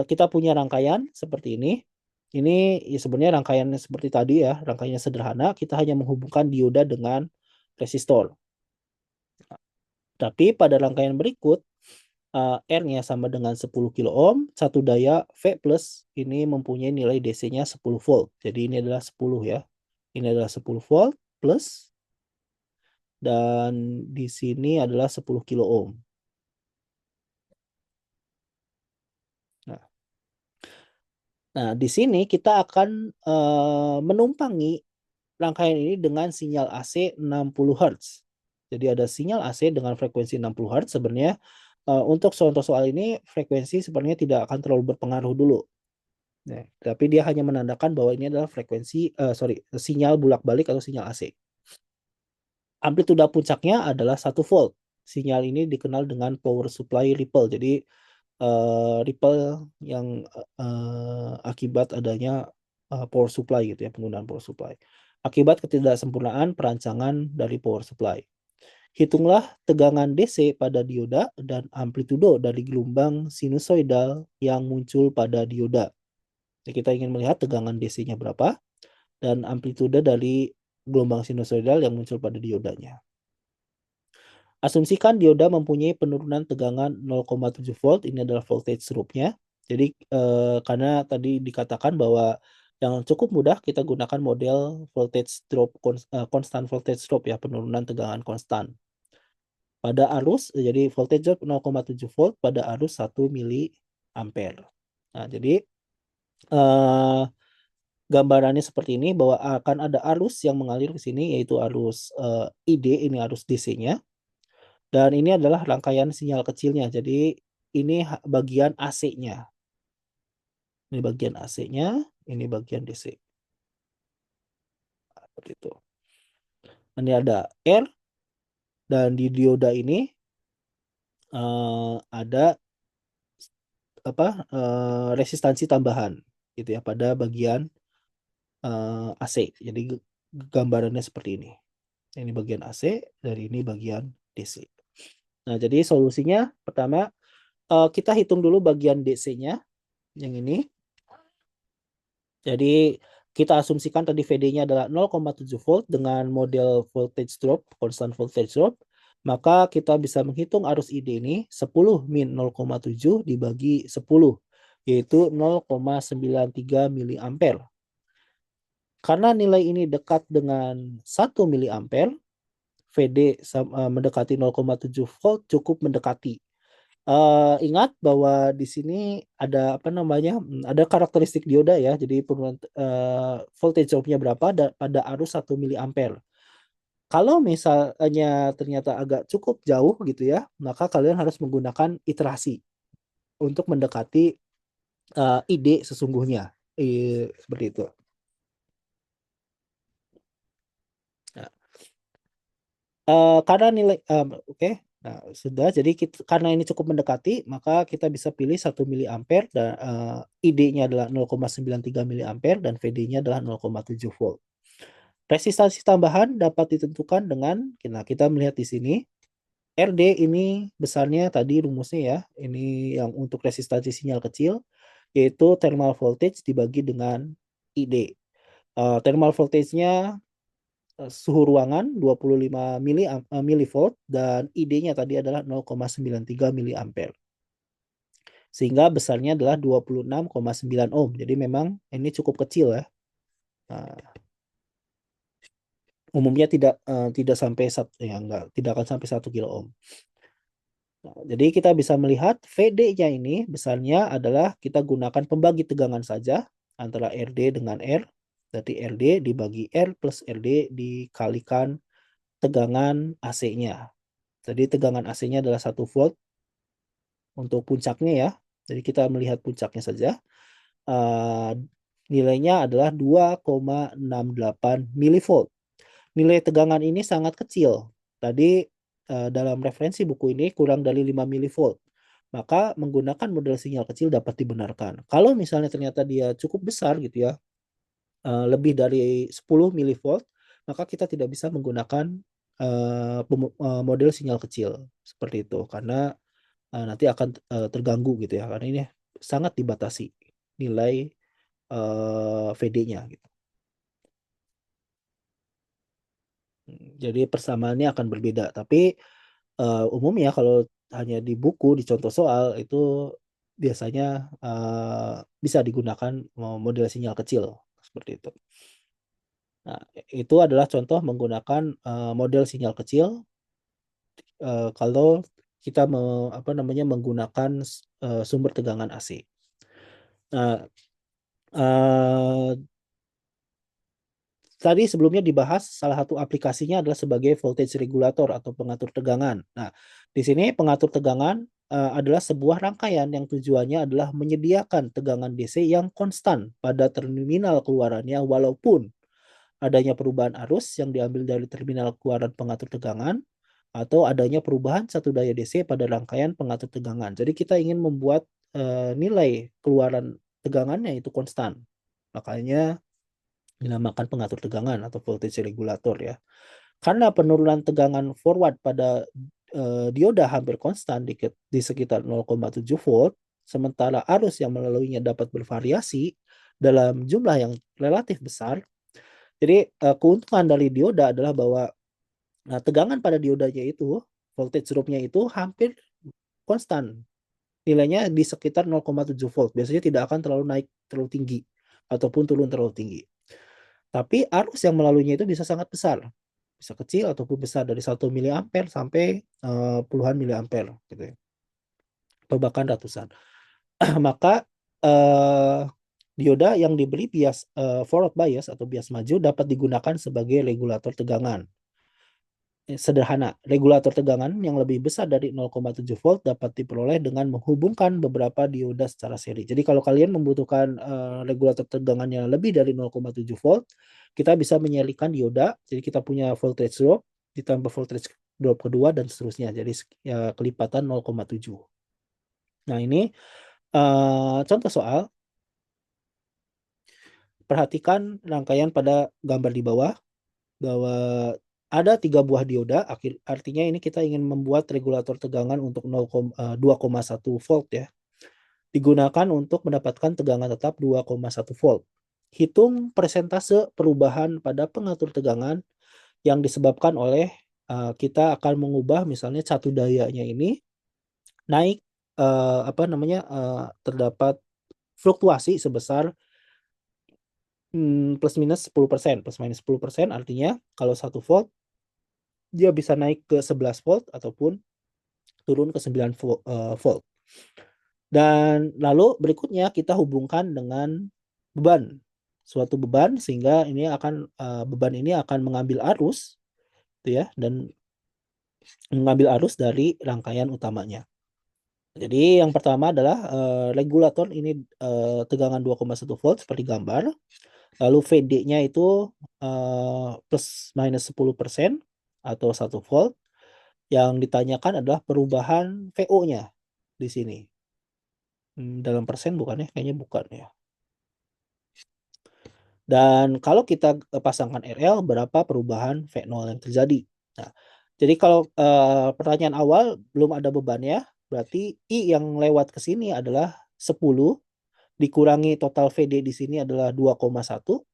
Speaker 1: kita punya rangkaian seperti ini. Ini ya sebenarnya rangkaiannya seperti tadi ya, rangkaiannya sederhana. Kita hanya menghubungkan dioda dengan resistor. Tapi pada rangkaian berikut, R-nya sama dengan 10 kilo ohm, satu daya V plus ini mempunyai nilai DC-nya 10 volt. Jadi ini adalah 10 ya. Ini adalah 10 volt plus, dan di sini adalah 10 kilo ohm. Nah, di sini kita akan menumpangi rangkaian ini dengan sinyal AC 60 Hz. Jadi ada sinyal AC dengan frekuensi 60 Hz. Sebenarnya untuk contoh soal ini frekuensi sebenarnya tidak akan terlalu berpengaruh dulu. Nah, tapi dia hanya menandakan bahwa ini adalah sinyal bolak-balik atau sinyal AC. Amplituda puncaknya adalah 1 volt. Sinyal ini dikenal dengan power supply ripple. Jadi ripple yang akibat adanya power supply gitu ya, penggunaan power supply. Akibat ketidaksempurnaan perancangan dari power supply. Hitunglah tegangan DC pada dioda dan amplitudo dari gelombang sinusoidal yang muncul pada dioda. Jadi kita ingin melihat tegangan DC-nya berapa dan amplitudo dari gelombang sinusoidal yang muncul pada diodanya. Asumsikan dioda mempunyai penurunan tegangan 0,7 volt, ini adalah voltage drop-nya. Jadi karena tadi dikatakan bahwa yang cukup mudah kita gunakan model voltage drop constant voltage drop ya, penurunan tegangan konstan. Pada arus, jadi voltage drop 0,7 volt pada arus 1 mili ampere. Nah, jadi gambarannya seperti ini, bahwa akan ada arus yang mengalir ke sini, yaitu arus ID, ini arus DC-nya. Dan ini adalah rangkaian sinyal kecilnya. Jadi ini bagian AC-nya. Ini bagian AC-nya, ini bagian DC. Seperti itu. Ini ada R, dan di dioda ini ada resistansi tambahan gitu ya pada bagian AC. Jadi gambarannya seperti ini. Ini bagian AC, dari ini bagian DC. Nah, jadi solusinya pertama kita hitung dulu bagian DC-nya yang ini. Jadi kita asumsikan tadi VD-nya adalah 0,7 volt dengan model voltage drop, constant voltage drop. Maka kita bisa menghitung arus ID ini 10 min 0,7 dibagi 10, yaitu 0,93 miliampere. Karena nilai ini dekat dengan 1 miliampere, VD mendekati 0,7 volt, cukup mendekati. Ingat bahwa di sini ada ada karakteristik dioda ya. Jadi penurunan voltage drop-nya berapa pada arus 1 miliampere. Kalau misalnya ternyata agak cukup jauh gitu ya, maka kalian harus menggunakan iterasi untuk mendekati ID sesungguhnya. Seperti itu. Nah, karena nilai oke. Nah, sudah. Jadi karena ini cukup mendekati, maka kita bisa pilih 1 miliampere dan ID-nya adalah 0,93 miliampere dan VD-nya adalah 0,7 volt. Resistansi tambahan dapat ditentukan dengan, nah kita melihat di sini RD ini besarnya tadi rumusnya ya. Ini yang untuk resistansi sinyal kecil, yaitu thermal voltage dibagi dengan ID. Thermal voltage-nya suhu ruangan 25 milivolt dan ID-nya tadi adalah 0,93 miliampere. sehingga besarnya adalah 26,9 ohm. Jadi memang ini cukup kecil ya. Nah, umumnya tidak sampai tidak akan sampai 1 kilo ohm. Nah, jadi kita bisa melihat VD-nya ini besarnya adalah kita gunakan pembagi tegangan saja antara RD dengan R. Berarti RD dibagi R plus RD dikalikan tegangan AC-nya. Jadi tegangan AC-nya adalah 1 volt untuk puncaknya ya. Jadi kita melihat puncaknya saja. Uh, Nilainya adalah 2,68 milivolt. Nilai tegangan ini sangat kecil. Tadi dalam referensi buku ini kurang dari 5 milivolt. Maka menggunakan model sinyal kecil dapat dibenarkan. Kalau misalnya ternyata dia cukup besar gitu ya, lebih dari 10 milivolt, maka kita tidak bisa menggunakan model sinyal kecil seperti itu karena nanti akan terganggu gitu ya, karena ini sangat dibatasi nilai VD-nya gitu. Jadi persamaannya akan berbeda, tapi umumnya kalau hanya di buku, di contoh soal itu biasanya bisa digunakan model sinyal kecil seperti itu. Nah, itu adalah contoh menggunakan model sinyal kecil kalau kita menggunakan sumber tegangan AC. Nah, eh, tadi sebelumnya dibahas salah satu aplikasinya adalah sebagai voltage regulator atau pengatur tegangan. Nah, di sini pengatur tegangan adalah sebuah rangkaian yang tujuannya adalah menyediakan tegangan DC yang konstan pada terminal keluarannya walaupun adanya perubahan arus yang diambil dari terminal keluaran pengatur tegangan atau adanya perubahan satu daya DC pada rangkaian pengatur tegangan. Jadi kita ingin membuat nilai keluaran tegangannya itu konstan. Makanya dinamakan pengatur tegangan atau voltage regulator ya. Karena penurunan tegangan forward pada dioda hampir konstan di sekitar 0,7 volt, sementara arus yang melaluinya dapat bervariasi dalam jumlah yang relatif besar. Jadi keuntungan dari dioda adalah bahwa tegangan pada diodanya itu, voltage drop-nya itu hampir konstan. Nilainya di sekitar 0,7 volt. Biasanya tidak akan terlalu naik terlalu tinggi ataupun turun terlalu tinggi. Tapi arus yang melaluinya itu bisa sangat besar. Bisa kecil ataupun besar dari 1 miliampere sampai puluhan miliampere gitu ya. Atau bahkan ratusan. Maka dioda yang diberi bias forward bias atau bias maju dapat digunakan sebagai regulator tegangan. Sederhana, regulator tegangan yang lebih besar dari 0,7 volt dapat diperoleh dengan menghubungkan beberapa dioda secara seri. Jadi kalau kalian membutuhkan regulator tegangan yang lebih dari 0,7 volt, kita bisa menyerikan dioda. Jadi kita punya voltage drop ditambah voltage drop kedua dan seterusnya. Jadi ya, kelipatan 0,7. Nah ini contoh soal. Perhatikan rangkaian pada gambar di bawah bahwa ada 3 buah dioda, artinya ini kita ingin membuat regulator tegangan untuk 2,1 volt ya. Digunakan untuk mendapatkan tegangan tetap 2,1 volt. Hitung persentase perubahan pada pengatur tegangan yang disebabkan oleh kita akan mengubah misalnya satu dayanya ini naik terdapat fluktuasi sebesar plus minus 10%. Plus minus 10% artinya kalau 1 volt dia bisa naik ke 11 volt ataupun turun ke 9 volt. Dan lalu berikutnya kita hubungkan dengan beban. Suatu beban sehingga beban ini akan mengambil arus gitu ya, dan mengambil arus dari rangkaian utamanya. Jadi yang pertama adalah regulator ini tegangan 2,1 volt seperti gambar. Lalu VD-nya itu plus minus 10% atau 1 volt. Yang ditanyakan adalah perubahan VO-nya di sini. Dalam persen bukan ya? Kayaknya bukan ya. Dan kalau kita pasangkan RL, berapa perubahan V0 yang terjadi? Nah, jadi kalau pertanyaan awal belum ada bebannya, berarti I yang lewat ke sini adalah 10 dikurangi total VD di sini adalah 2,1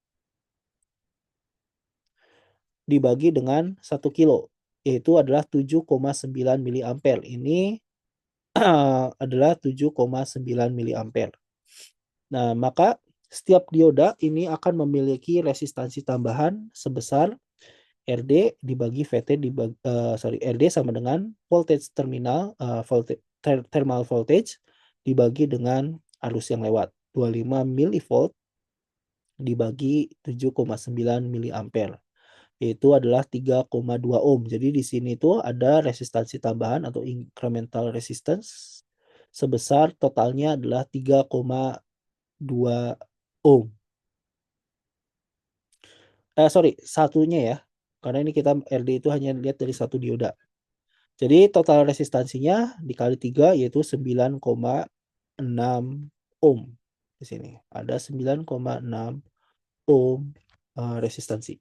Speaker 1: dibagi dengan 1 kilo, yaitu adalah 7,9 miliampere. Ini adalah 7,9 miliampere. Nah, maka setiap dioda ini akan memiliki resistansi tambahan sebesar RD dibagi VT RD sama dengan voltage terminal thermal voltage dibagi dengan arus yang lewat 25 milivolt dibagi 7,9 miliampere. Yaitu adalah 3,2 ohm. Jadi di sini tuh ada resistansi tambahan atau incremental resistance sebesar totalnya adalah 3,2 ohm. Satunya ya. Karena ini kita RD itu hanya lihat dari satu dioda. Jadi total resistansinya dikali 3 yaitu 9,6 ohm. Di sini ada 9,6 ohm resistansi.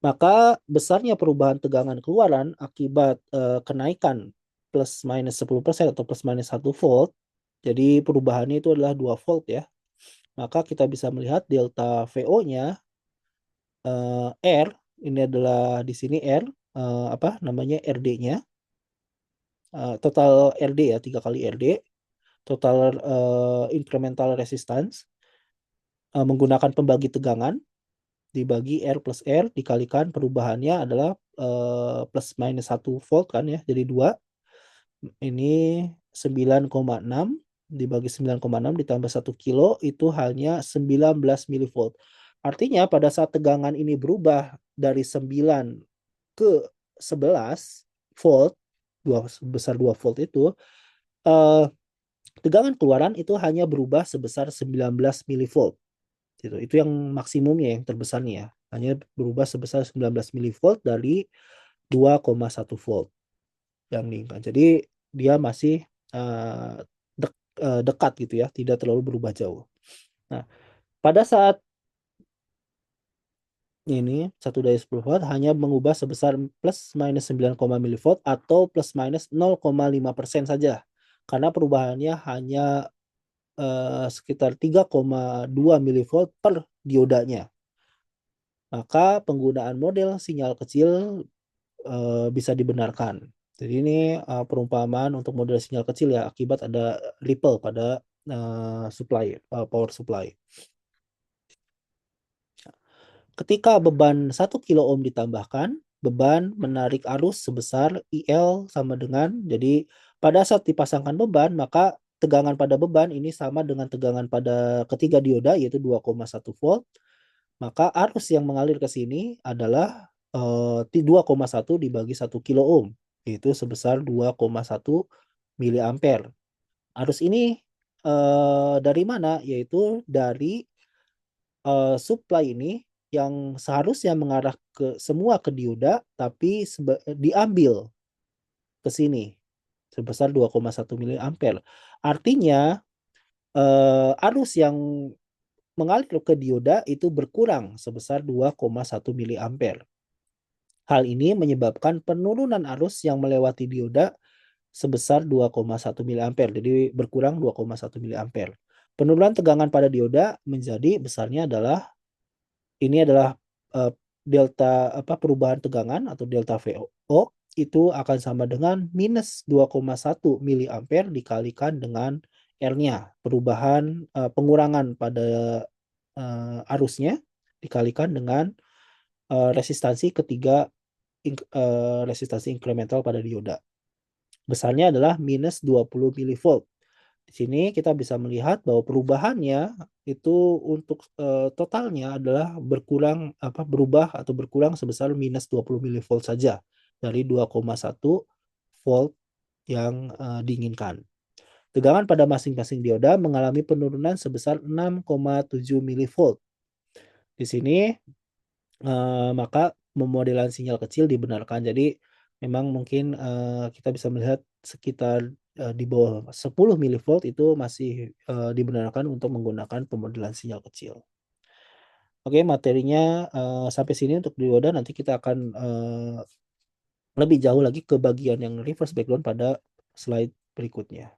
Speaker 1: Maka besarnya perubahan tegangan keluaran akibat kenaikan plus minus 10% atau plus minus 1 volt. Jadi perubahannya itu adalah 2 volt ya. Maka kita bisa melihat delta VO-nya R, ini adalah di sini R, RD-nya. Total RD ya, 3 kali RD. Total incremental resistance menggunakan pembagi tegangan dibagi R plus R dikalikan perubahannya adalah plus minus 1 volt kan ya. Jadi 2. Ini 9,6 dibagi 9,6 ditambah 1 kilo itu hanya 19 milivolt. Artinya pada saat tegangan ini berubah dari 9 ke 11 volt, sebesar 2 volt itu, tegangan keluaran itu hanya berubah sebesar 19 milivolt. Gitu. Itu yang maksimumnya, yang terbesarnya ya. Hanya berubah sebesar 19 milivolt dari 2,1 volt yang diinginkan. Jadi dia masih dekat gitu ya, tidak terlalu berubah jauh. Nah, pada saat ini 1 dari 10 volt hanya mengubah sebesar plus minus 9, milivolt atau plus minus 0,5% saja. Karena perubahannya hanya sekitar 3,2 milivolt per diodanya. Maka penggunaan model sinyal kecil bisa dibenarkan. Jadi ini perumpamaan untuk model sinyal kecil ya akibat ada ripple pada power supply. Ketika beban 1 kilo ohm ditambahkan, beban menarik arus sebesar IL sama dengan, jadi pada saat dipasangkan beban, maka tegangan pada beban ini sama dengan tegangan pada ketiga dioda yaitu 2,1 volt. Maka arus yang mengalir ke sini adalah 2,1 dibagi 1 kilo ohm, yaitu sebesar 2,1 miliampere. Arus ini dari mana? Yaitu dari supply ini yang seharusnya mengarah ke dioda, tapi diambil ke sini sebesar 2,1 miliampere. Artinya arus yang mengalir ke dioda itu berkurang sebesar 2,1 miliampere. Hal ini menyebabkan penurunan arus yang melewati dioda sebesar 2,1 miliampere. Jadi berkurang 2,1 miliampere. Penurunan tegangan pada dioda menjadi besarnya adalah delta perubahan tegangan atau delta VO itu akan sama dengan minus 2,1 miliampere dikalikan dengan R-nya, perubahan pengurangan pada arusnya dikalikan dengan resistansi ketiga resistansi incremental pada dioda. Besarnya adalah minus 20 milivolt. Di sini kita bisa melihat bahwa perubahannya itu untuk totalnya adalah berubah atau berkurang sebesar minus 20 milivolt saja dari 2,1 volt yang diinginkan. Tegangan pada masing-masing dioda mengalami penurunan sebesar 6,7 milivolt. Di sini maka pemodelan sinyal kecil dibenarkan. Jadi memang mungkin kita bisa melihat sekitar di bawah 10 milivolt itu masih dibenarkan untuk menggunakan pemodelan sinyal kecil. Oke, materinya sampai sini untuk dioda. Nanti kita akan lebih jauh lagi ke bagian yang reverse background pada slide berikutnya.